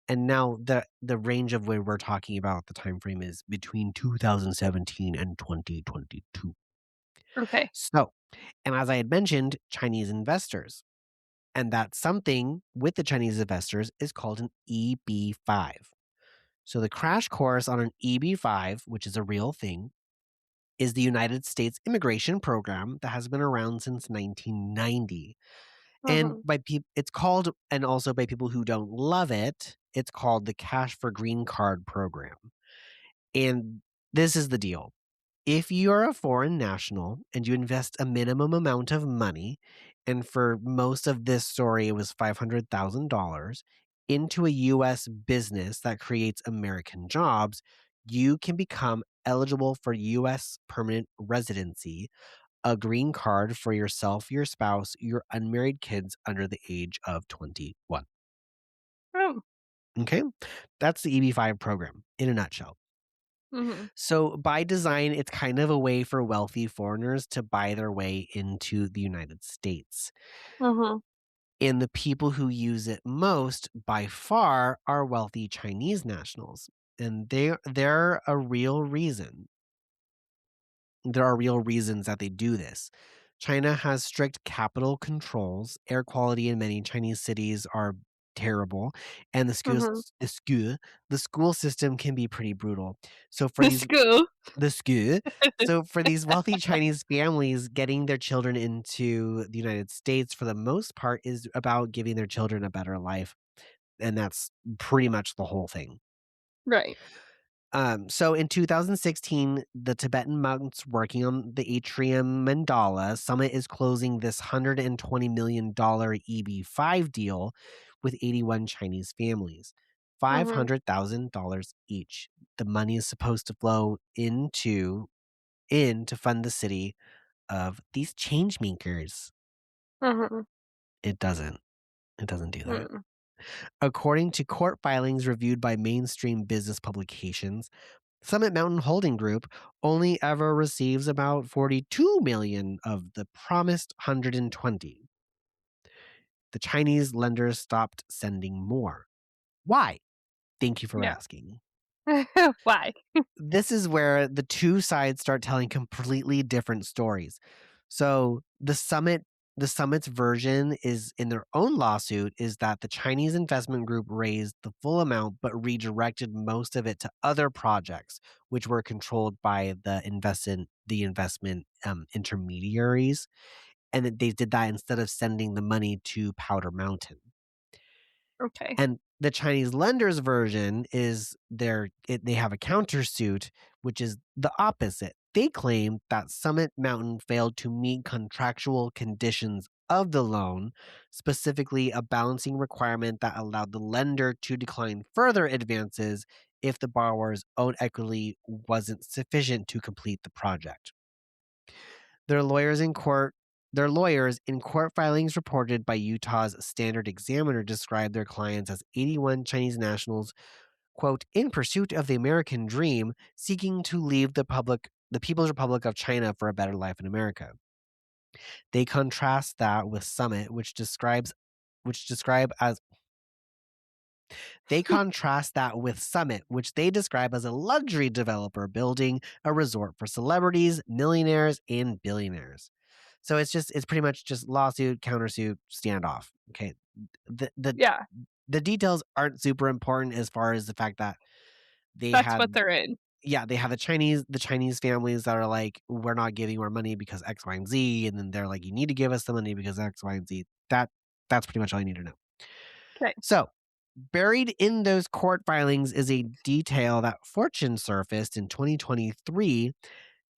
And now the range of where we're talking about the time frame is between 2017 and 2022. Okay. So, and as I had mentioned, Chinese investors. And that something with the Chinese investors is called an EB5. So the crash course on an EB5, which is a real thing, is the United States immigration program that has been around since 1990. And Mhm. by people it's called, and also by people who don't love it, it's called the Cash for Green Card program. And this is the deal. If you're a foreign national and you invest a minimum amount of money, and for most of this story, it was $500,000 into a US business that creates American jobs, you can become eligible for US permanent residency, a green card for yourself, your spouse, your unmarried kids under the age of 21. Oh. Okay? That's the EB-5 program in a nutshell. Mhm. So, by design, it's kind of a way for wealthy foreigners to buy their way into the United States. Mhm. And the people who use it most by far are wealthy Chinese nationals. And they're a real reason. There are real reasons that they do this. China has strict capital controls. Air quality in many Chinese cities are terrible, and Mhm. the school system can be pretty brutal. So for The these school. the school so for these wealthy Chinese families, getting their children into the United States for the most part is about giving their children a better life, and that's pretty much the whole thing. Right. So in 2016, the Tibetan monks working on the Atrium Mandala Summit is closing this $120 million EB-5 deal with 81 Chinese families, Mhm. $500,000 each. The money is supposed to flow in to fund the city of these change makers. Mhm. It doesn't. It doesn't do that. Mm. According to court filings reviewed by mainstream business publications, Summit Mountain Holding Group only ever receives about 42 million of the promised 120. The Chinese lenders stopped sending more. Why? Thank you for Yeah. asking. Why? This is where the two sides start telling completely different stories. So the summit's version is in their own lawsuit is that the Chinese investment group raised the full amount but redirected most of it to other projects which were controlled by the investment intermediaries, and that they did that instead of sending the money to Powder Mountain. Okay. And the Chinese lenders version is they have a countersuit, which is the opposite. They claim that Summit Mountain failed to meet contractual conditions of the loan, specifically a balancing requirement that allowed the lender to decline further advances if the borrower's own equity wasn't sufficient to complete the project. Their lawyers in court their lawyers in court filings reported by Utah's Standard Examiner described their clients as 81 Chinese nationals, quote, in pursuit of the American dream, seeking to leave the People's Republic of China for a better life in America. They contrast that with Summit, which describe as They contrast that with Summit, which they describe as a luxury developer building a resort for celebrities, millionaires, and billionaires. So it's pretty much just lawsuit, countersuit, standoff. Okay. The the Yeah. the details aren't super important as far as the fact that they That's what had they're in. yeah, they have the Chinese families that are like, we're not giving you our money because X, Y, and Z, and then they're like, you need to give us the money because X, Y, and Z. That's pretty much all you need to know. Okay. So buried in those court filings is a detail that Fortune surfaced in 2023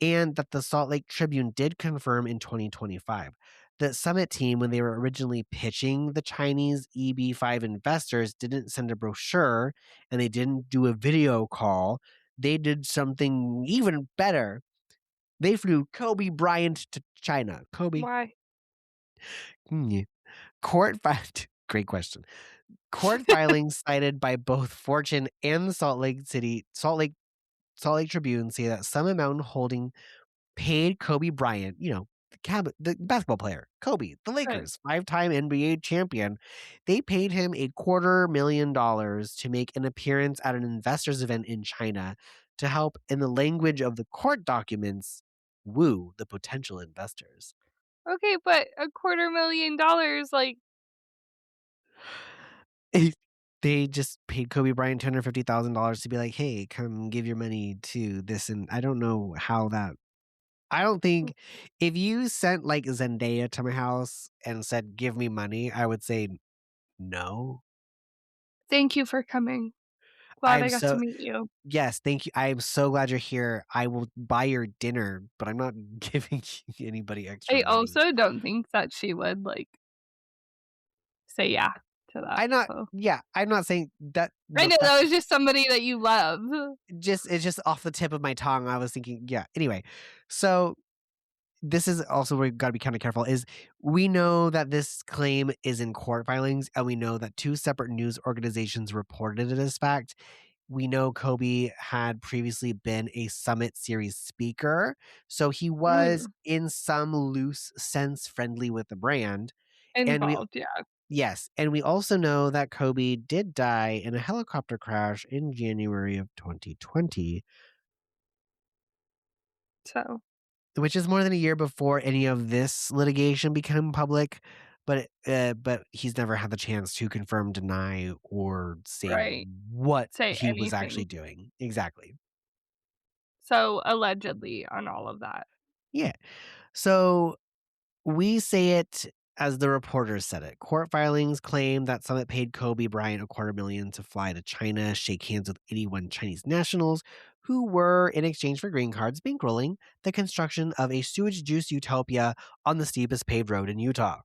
and that the Salt Lake Tribune did confirm in 2025. The Summit team, when they were originally pitching the Chinese EB-5 investors, didn't send a brochure and they didn't do a video call. They did something even better. They flew Kobe Bryant to China. Kobe. Why? Yeah. Court Great question. Court filings cited by both Fortune and the Salt Lake Tribune say that Summit Mountain Holding paid Kobe Bryant, the basketball player, Kobe, the Right. Lakers, five-time NBA champion. They paid him $250,000 to make an appearance at an investors event in China to help, in the language of the court documents, woo the potential investors. Okay, but $250,000, like, They just paid Kobe Bryant $250,000 to be like, "Hey, come give your money to this," and I don't know how that I don't think if you sent, like, Zendaya to my house and said, "Give me money," I would say, "No." "Thank you for coming. Glad I'm I got to so meet you." Yes, thank you. I am so glad you're here. I will buy your dinner, but I'm not giving anybody extra I money. also don't think that she would, like, say yeah to that, I'm not so yeah, I'm not saying that I the know fact that was just somebody that you love. just it's just off the tip of my tongue, I was thinking, yeah, anyway. So, this is also where we gotta be kinda careful, is we know that this claim is in court filings, and we know that 2 separate news organizations reported it as fact. We know Kobe had previously been a Summit Series speaker, so he was, Mhm. in some loose sense, friendly with the brand, and we Involved, yeah, yes, and we also know that Kobe did die in a helicopter crash in January of 2020, so which is more than a year before any of this litigation became public, but he's never had the chance to confirm, deny, or say right. what Say he was actually anything. doing. Exactly. So, allegedly on all of that. Yeah. So we say it as the reporters said it. Court filings claim that Summit paid Kobe Bryant a quarter million to fly to China, shake hands with 81 Chinese nationals who were, in exchange for green cards, bankrolling the construction of a sewage juice utopia on the steepest paved road in Utah.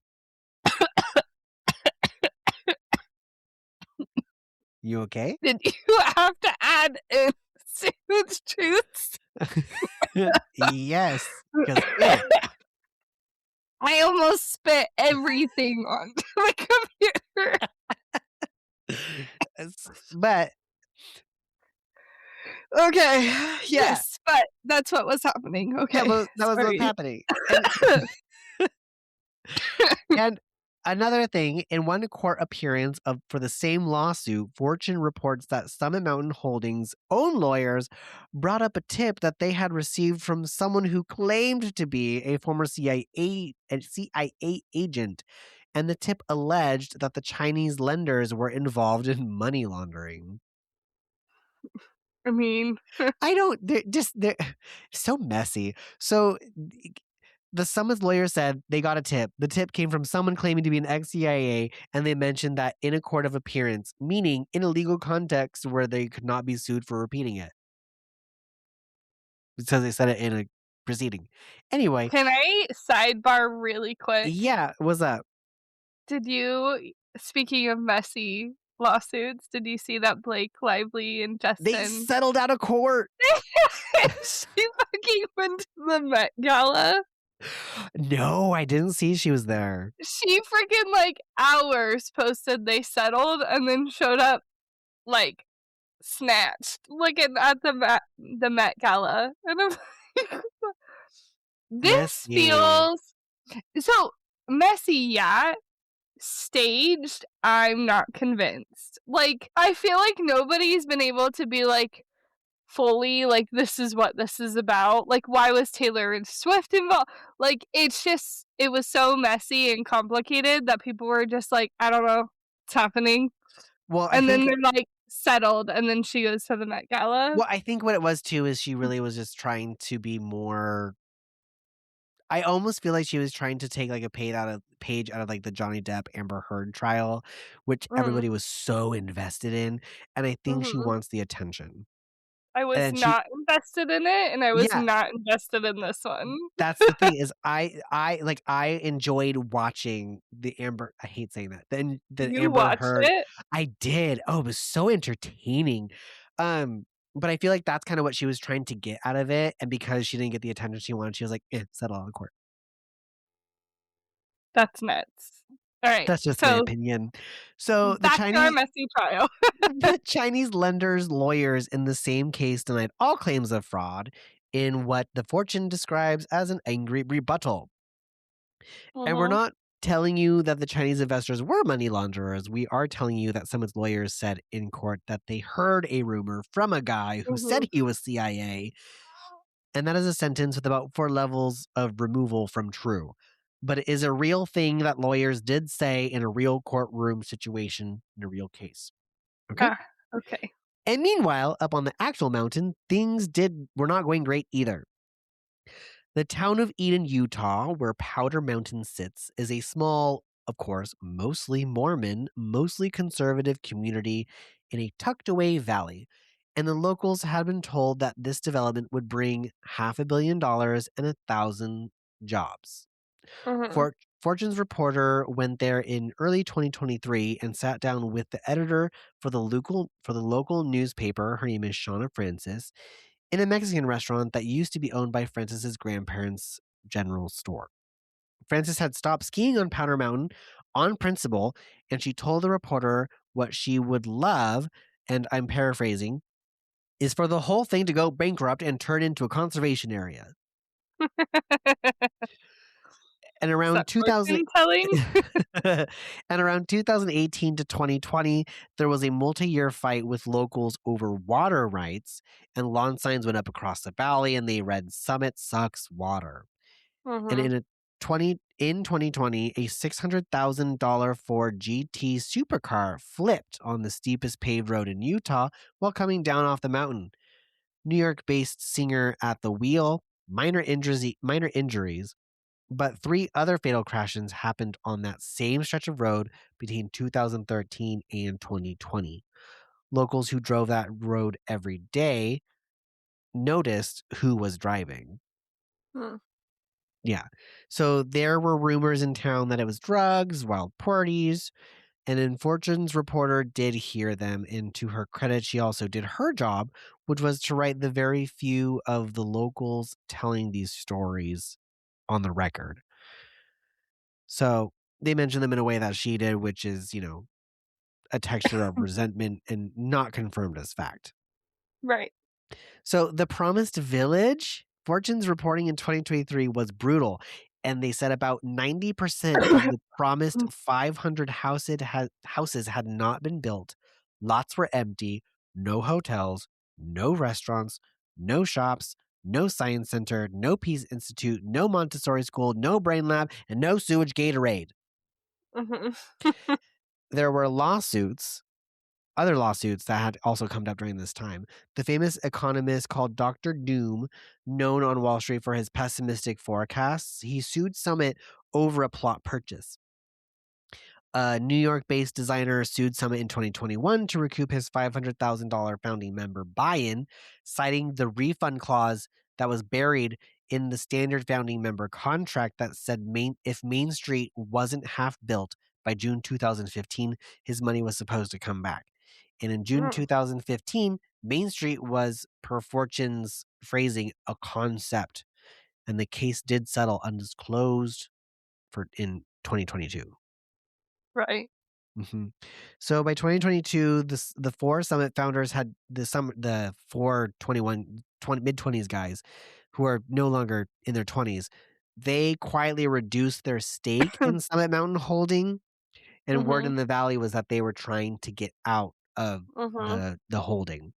You okay? Did you have to add in sewage juice? Yes, because ew. I almost spit everything onto the computer. But Okay, yeah, yes, but that's what was happening. Okay, that was what's sorry. happening. And another thing, in one court appearance of for the same lawsuit, Fortune reports that Summit Mountain Holdings' own lawyers brought up a tip that they had received from someone who claimed to be a former CIA agent, and the tip alleged that the Chinese lenders were involved in money laundering. I mean, I don't they're so messy. So the Summits lawyer said they got a tip. The tip came from someone claiming to be an ex-CIA, and they mentioned that in a court of appearance, meaning in a legal context where they could not be sued for repeating it. Because they said it in a proceeding. Anyway, can I sidebar really quick? yeah, what's up? Did you Speaking of messy lawsuits, did you see that Blake Lively and They Justin settled out of court. she fucking went to the Met Gala? No, I didn't see she was there. She freaking, like, hours posted they settled and then showed up, like, snatched, looking at the Met Gala, and I'm like, "This Messy. feels" so, messy, yeah, staged, I'm not convinced. Like, I feel like nobody's been able to be, like, fully, like, "This is what this is about." Like, why was Taylor Swift involved? Like, it was so messy and complicated that people were just like, "I don't know. It's happening." Well, I And then think they're, like, settled, and then she goes to the Met Gala. I think what it was too is she really was just trying to be more. I almost feel like she was trying to take, like, a page out of, like, the Johnny Depp Amber Heard trial, which Mhm, everybody was so invested in, and I think she mhm. wants the attention. I was And she not invested in it, and I was yeah, not invested in this one. that's the thing is I enjoyed watching I hate saying that, the You Amber watched Heard. it? I did. Oh, it was so entertaining. But I feel like that's kinda what she was trying to get out of it, and because she didn't get the attention she wanted, she was like, "Eh, settle out of court." That's nuts. Alright, That's just my so opinion. So back to our messy trial. the Chinese lenders' lawyers in the same case denied all claims of fraud in what the Fortune describes as an angry rebuttal. And we're Mhm, not telling you that the Chinese investors were money launderers. We are telling you that some of its lawyers said in court that they heard a rumor from a guy who said mhm. he was CIA, and that is a sentence with about 4 levels of removal from true. But it is a real thing that lawyers did say in a real courtroom situation in a real case. Okay? Ah, okay. And meanwhile, up on the actual mountain, things did were not going great either. The town of Eden, Utah, where Powder Mountain sits, is a small, of course, mostly Mormon, mostly conservative community in a tucked away valley. And the locals had been told that this development would bring $500 million and 1,000 jobs. Mhm. Fortune's reporter went there in early 2023 and sat down with the editor for the local newspaper. Her name is Shauna Francis, in a Mexican restaurant that used to be owned by Francis's grandparents' general store. Francis had stopped skiing on Powder Mountain on principle, and she told the reporter what she would love, and I'm paraphrasing, is for the whole thing to go bankrupt and turn into a conservation area. And Is around that 2000 fortune telling? and around 2018 to 2020, there was a multi-year fight with locals over water rights, and lawn signs went up across the valley and they read Summit sucks water. And Mhm, in 2020, a $600,000 Ford GT supercar flipped on the steepest paved road in Utah while coming down off the mountain. New York-based singer at the wheel, minor injuries, but three other fatal crashes happened on that same stretch of road between 2013 and 2020. Locals who drove that road every day noticed who was driving. mm, Yeah. So there were rumors in town that it was drugs, wild parties, and then Fortune's reporter did hear them. And to her credit, she also did her job, which was to write the very few of the locals telling these stories on the record. So they mentioned them in a way that she did, which is, a texture of resentment and not confirmed as fact. right. So the promised village, Fortune's reporting in 2023 was brutal. And they said about 90% of the promised 500 houses had not been built. Lots were empty, no hotels, no restaurants, no shops, no science center, no Peace Institute, no Montessori school, no brain lab, and no sewage Gatorade. Mhm. There were other lawsuits that had also come up during this time. The famous economist called Dr. Doom, known on Wall Street for his pessimistic forecasts, he sued Summit over a plot purchase. A New York based designer sued Summit in 2021 to recoup his $500,000 founding member buy in, citing the refund clause that was buried in the standard founding member contract that said if Main Street wasn't half built by June 2015, his money was supposed to come back. And in June Mm, 2015, Main Street was, per Fortune's phrasing, a concept, and the case did settle undisclosed in 2022. right. Mhm. So by 2022, the four Summit founders had the four mid-20s guys who are no longer in their 20s. They quietly reduced their stake in Summit Mountain Holding, and word Mhm, in the valley was that they were trying to get out of mhm, the holding.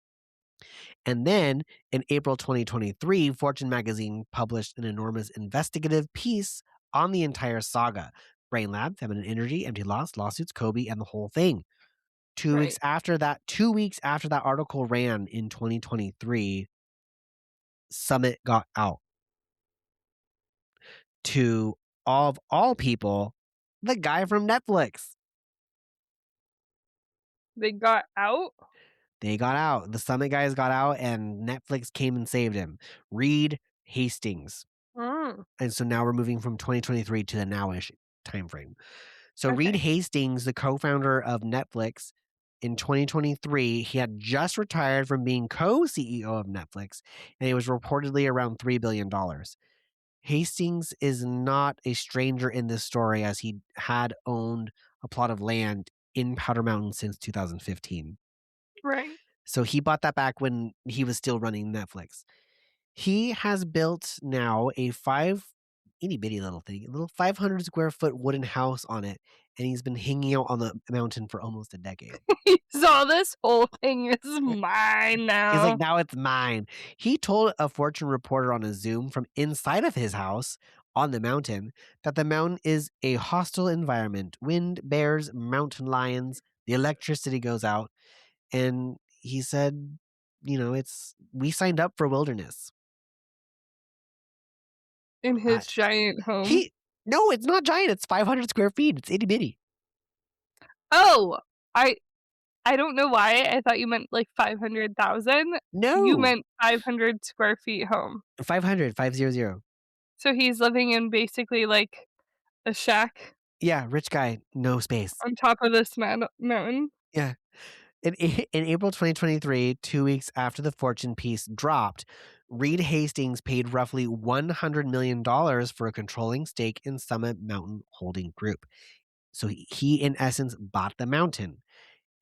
And then in April 2023, Fortune magazine published an enormous investigative piece on the entire saga. Brain Lab, Feminine Energy, Empty Loss, lawsuits, Kobe, and the whole thing. 2 weeks right. after that 2 weeks after that article ran in 2023, Summit got out to, of all people, the guy from Netflix. They got out? They got out. The Summit guys got out and Netflix came and saved him. Reed Hastings. Mm, And so now we're moving from 2023 to the nowish timeframe. So Reed okay. Hastings, the co-founder of Netflix, in 2023, he had just retired from being co-CEO of Netflix, and he was reportedly around $3 billion. Hastings is not a stranger in this story, as he had owned a plot of land in Powder Mountain since 2015. Right. So he bought that back when he was still running Netflix. He has built now a itty bitty little thing, a little 500 square foot wooden house on it, and he's been hanging out on the mountain for almost a decade. So this whole thing is mine He's like, now. now it's mine. He told a Fortune reporter on a Zoom from inside of his house on the mountain that the mountain is a hostile environment. Wind, bears, mountain lions, the electricity goes out. And he said, we signed up for wilderness. In Uh, his giant home. he, no, it's not giant. It's 500 square feet. It's itty bitty. Oh, I I don't know why I thought you meant, like, 500,000. You No, meant 500 square feet home. 500, 500. So he's living in basically, like, A shack Yeah, rich guy, no space. on top of this mountain. Yeah. In April 2023, 2 weeks after the fortune piece dropped, Reed Hastings paid roughly $100 million for a controlling stake in Summit Mountain Holding Group. So he in essence bought the mountain.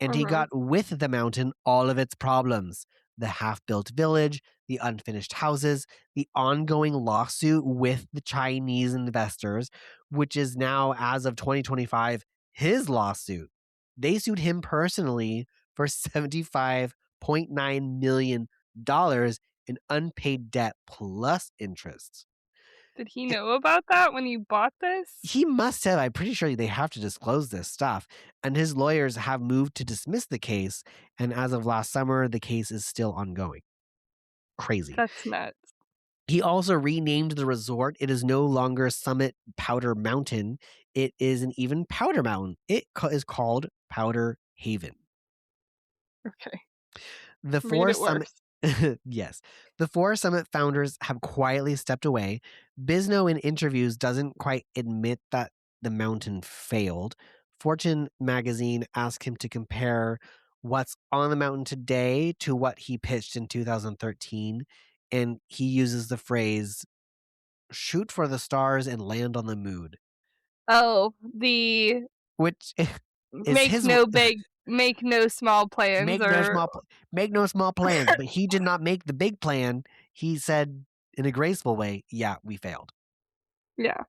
And he Mhm. got with the mountain all of its problems: the half built village, the unfinished houses, the ongoing lawsuit with the Chinese investors, which is now, as of 2025, his lawsuit. They sued him personally for $75.9 million in unpaid debt plus interest. Did he know about that when you bought this? He must have. I'm pretty sure they have to disclose this stuff. And his lawyers have moved to dismiss the case. And as of last summer, the case is still ongoing. Crazy. That's nuts. He also renamed the resort. It is no longer Summit Powder Mountain. It is an even Powder Mountain. Is called Powder Haven. Okay. The Made four it Summit worse. Yes. The four Summit founders have quietly stepped away. Bisno in interviews doesn't quite admit that the mountain failed. Fortune magazine asked him to compare what's on the mountain today to what he pitched in 2013, and he uses the phrase shoot for the stars and land on the moon, Oh, the which is his make no small plans make no or small make no small plans, but he did not make the big plan. He said in a graceful way, "Yeah, we failed." yeah.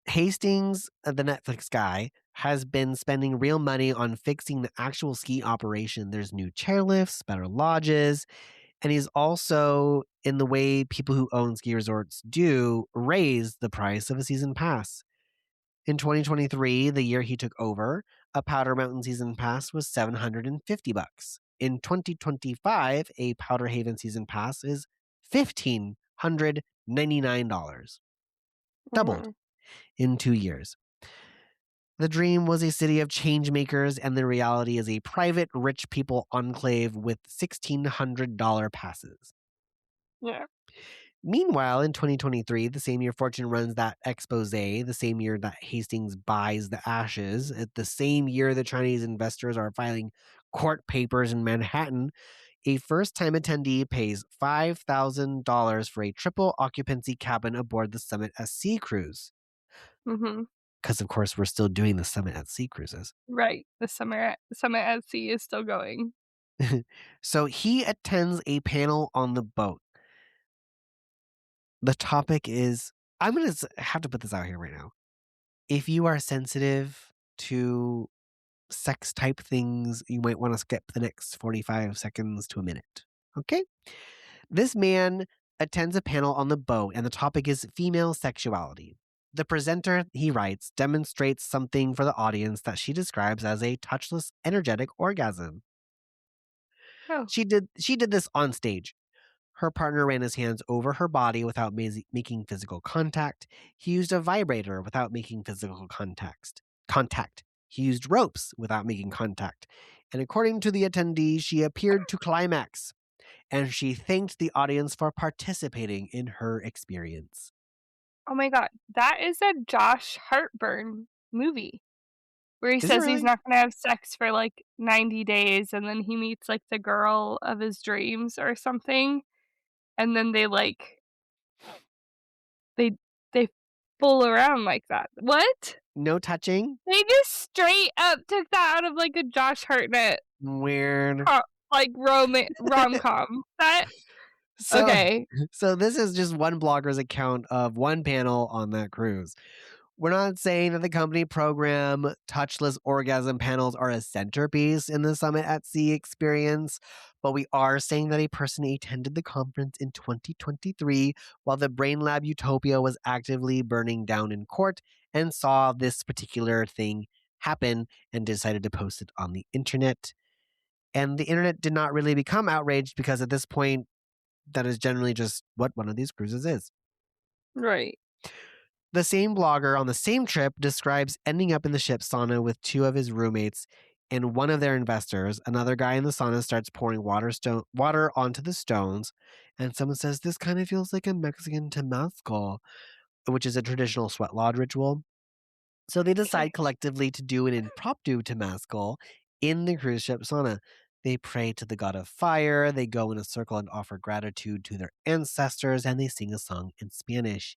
Hastings, the Netflix guy, has been spending real money on fixing the actual ski operation. There's new chairlifts, better lodges, and he's also, in the way people who own ski resorts do, raised the price of a season pass. In 2023, the year he took over, a Powder Mountain season pass was $750. In 2025, a Powder Haven season pass is $1,599. Doubled Mhm. in 2 years. The dream was a city of change makers, and the reality is a private rich people enclave with $1,600 passes. Yeah. Meanwhile, in 2023, the same year Fortune runs that expose, the same year that Hastings buys the ashes, at the same year the Chinese investors are filing court papers in Manhattan, a first time attendee pays $5,000 for a triple occupancy cabin aboard the Summit at Sea cruise. Mhm. Because, of course, we're still doing the Summit at Sea cruises. Right. The Summit at Sea is still going. So he attends a panel on the boat. The topic is, I'm going to have to put this out here right now. If you are sensitive to sex type things, you might want to skip the next 45 seconds to a minute. Okay? This man attends a panel on the boat, and the topic is female sexuality. The presenter, he writes, demonstrates something for the audience that she describes as a touchless, energetic orgasm. Oh, She did this on stage. Her partner ran his hands over her body without making physical contact. He used a vibrator without making physical contact. He used ropes without making contact. And according to the attendee, she appeared to climax, and she thanked the audience for participating in her experience. oh my god. That is a Josh Hartburn movie where he Is it says he's really? not gonna have sex for, like, 90 days, and then he meets, like, the girl of his dreams or something, and then they they fool around like that. What? No touching? They just straight up took that out of, like, a Josh Hartnett Weird. co like, rom-com. That So okay. so this is just one blogger's account of one panel on that cruise. We're not saying that the company program touchless orgasm panels are a centerpiece in the Summit at Sea experience, but we are saying that a person attended the conference in 2023 while the Brain Lab Utopia was actively burning down in court and saw this particular thing happen and decided to post it on the internet. And the internet did not really become outraged because at this point, that is generally just what one of these cruises is. Right. The same blogger on the same trip describes ending up in the ship's sauna with two of his roommates and one of their investors. Another guy in the sauna starts pouring water onto the stones, and someone says, "This kind of feels like a Mexican temazcal," which is a traditional sweat lodge ritual. So they Okay. decide collectively to do an impromptu Temascal in the cruise ship sauna. They pray to the god of fire, they go in a circle and offer gratitude to their ancestors, and they sing a song in Spanish.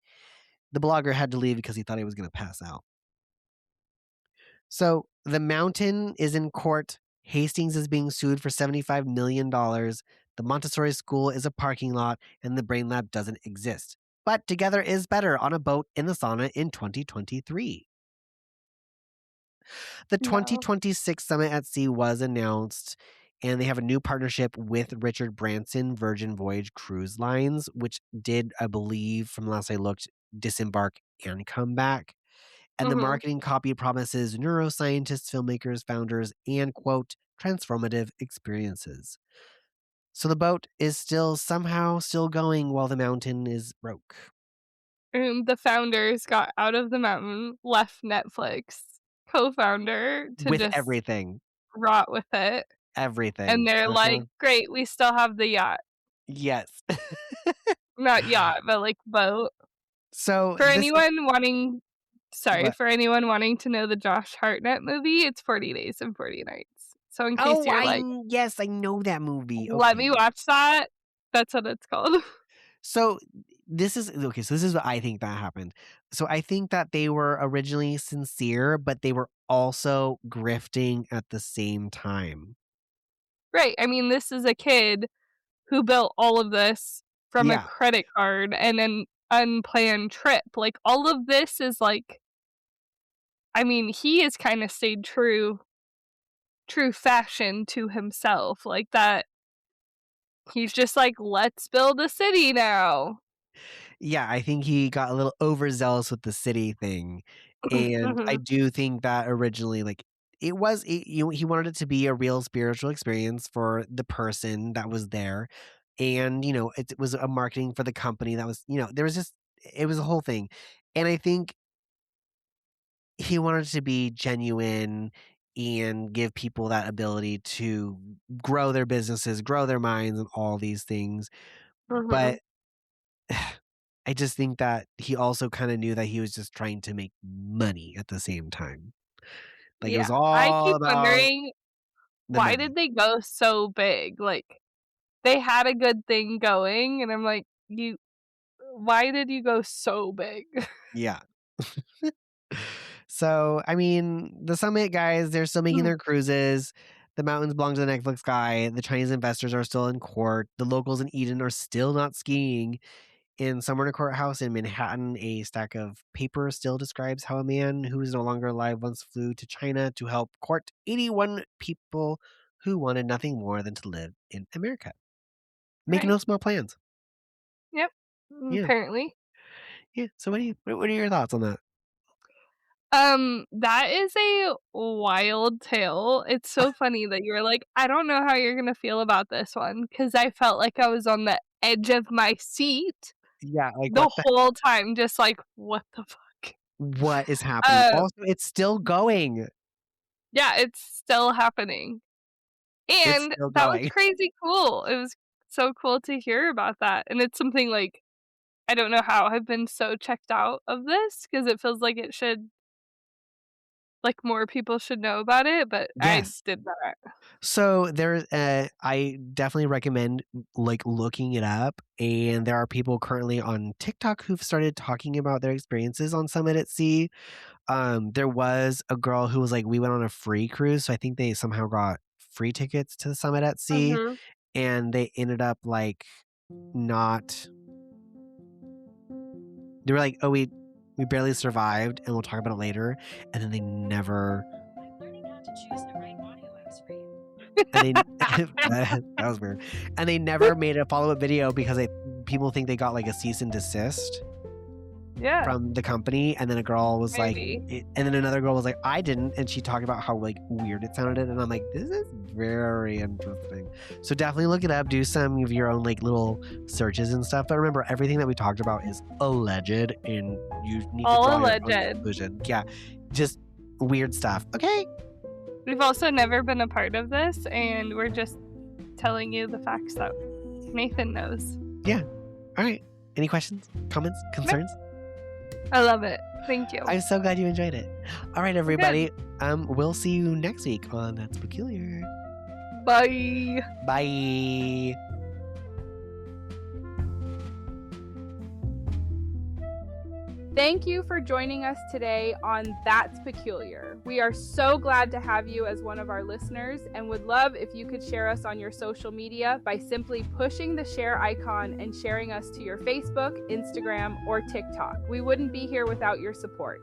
The blogger had to leave because he thought he was going to pass out. So the mountain is in court. Hastings is being sued for $75 million. The Montessori school is a parking lot, and the Brain Lab doesn't exist. But together is better on a boat in the sauna in 2023. The No. 2026 Summit at Sea was announced, and they have a new partnership with Richard Branson Virgin Voyage Cruise Lines, which did, I believe, from last I looked, disembark and come back. And the Mhm. marketing copy promises neuroscientists, filmmakers, founders, and quote, transformative experiences. So the boat is still going while the mountain is broke. The founders got out of the mountain, left Netflix co-founder to With just everything. rot with it, and Everything. they're Uh-huh. like, "Great, we still have the yacht." Yes. Not yacht, but, like, boat. So For this is anyone wanting sorry, what? for anyone wanting to know the Josh Hartnett movie, it's 40 Days and 40 Nights. So in case Oh, you're like, yes, I know that movie. "Let me Okay. watch that," that's what it's called. So this is what I think that happened. So I think that they were originally sincere, but they were also grifting at the same time. Right, I mean, this is a kid who built all of this from a Yeah. credit card and an unplanned trip, like, all of this is, like I mean, he has kinda stayed true fashion to himself, like, that he's just like, "Let's build a city now." Yeah, I think he got a little overzealous with the city thing, and I Mhm, do think that originally, like, he wanted it to be a real spiritual experience for the person that was there, and, it was a marketing for the company that was there was just it was a whole thing, and I think he wanted to be genuine and give people that ability to grow their businesses, grow their minds, and all these things, mhm. but I just think that he also kinda knew that he was just trying to make money at the same time. Like, it was Yeah, I all keep about wondering, the why money. did they go so big? Like, they had a good thing going, and I'm like, "You why did you go so big?" Yeah. So, I mean, the Summit guys, they're still making their cruises. The mountains belong to the Netflix guy. The Chinese investors are still in court. The locals in Eden are still not skiing. In somewhere in a courthouse in Manhattan, a stack of paper still describes how a man who is no longer alive once flew to China to help court 81 people who wanted nothing more than to live in America. Making Right. no small plans. Yep. Yeah. Apparently. Yeah. So what are your thoughts on that? That is a wild tale. It's so funny that you were like, "I don't know how you're gonna feel about this one," because I felt like I was on the edge of my seat Yeah, like the whole time, just like, "What the fuck?" what is happening? Uh, Also, it's still going. yeah, it's still happening, It's and still that was going. crazy cool. It was so cool to hear about that, and it's something, like, I don't know how I've been so checked out of this because it feels like it should like, more people should know about it, but I Yes. did not. So I definitely recommend like looking it up. And there are people currently on TikTok who've started talking about their experiences on Summit at Sea. There was a girl who was like, we went on a free cruise. So I think they somehow got free tickets to the Summit at Sea. Mhm. And they ended up like not, they were like, oh, we barely survived and we'll talk about it later. And then they never and they that was weird. And they never made a follow-up video because people think they got like a cease and desist Yeah, from the company. And then a girl was like, maybe. and then another girl was like, I didn't. And she talked about how like weird it sounded. And I'm like, this is very interesting. So definitely look it up. Do some of your own like little searches and stuff. But remember, everything that we talked about is alleged, and you need to All draw your own alleged. conclusion. Yeah, just weird stuff. Okay. We've also never been a part of this, and we're just telling you the facts that Nathan knows. Yeah. All right. Any questions, comments, Nope, concerns? I love it. Thank you. I'm so glad you enjoyed it. All right, Good. everybody. We'll see you next week on That's Peculiar. Bye. Bye. Thank you for joining us today on That's Peculiar. We are so glad to have you as one of our listeners and would love if you could share us on your social media by simply pushing the share icon and sharing us to your Facebook, Instagram, or TikTok. We wouldn't be here without your support.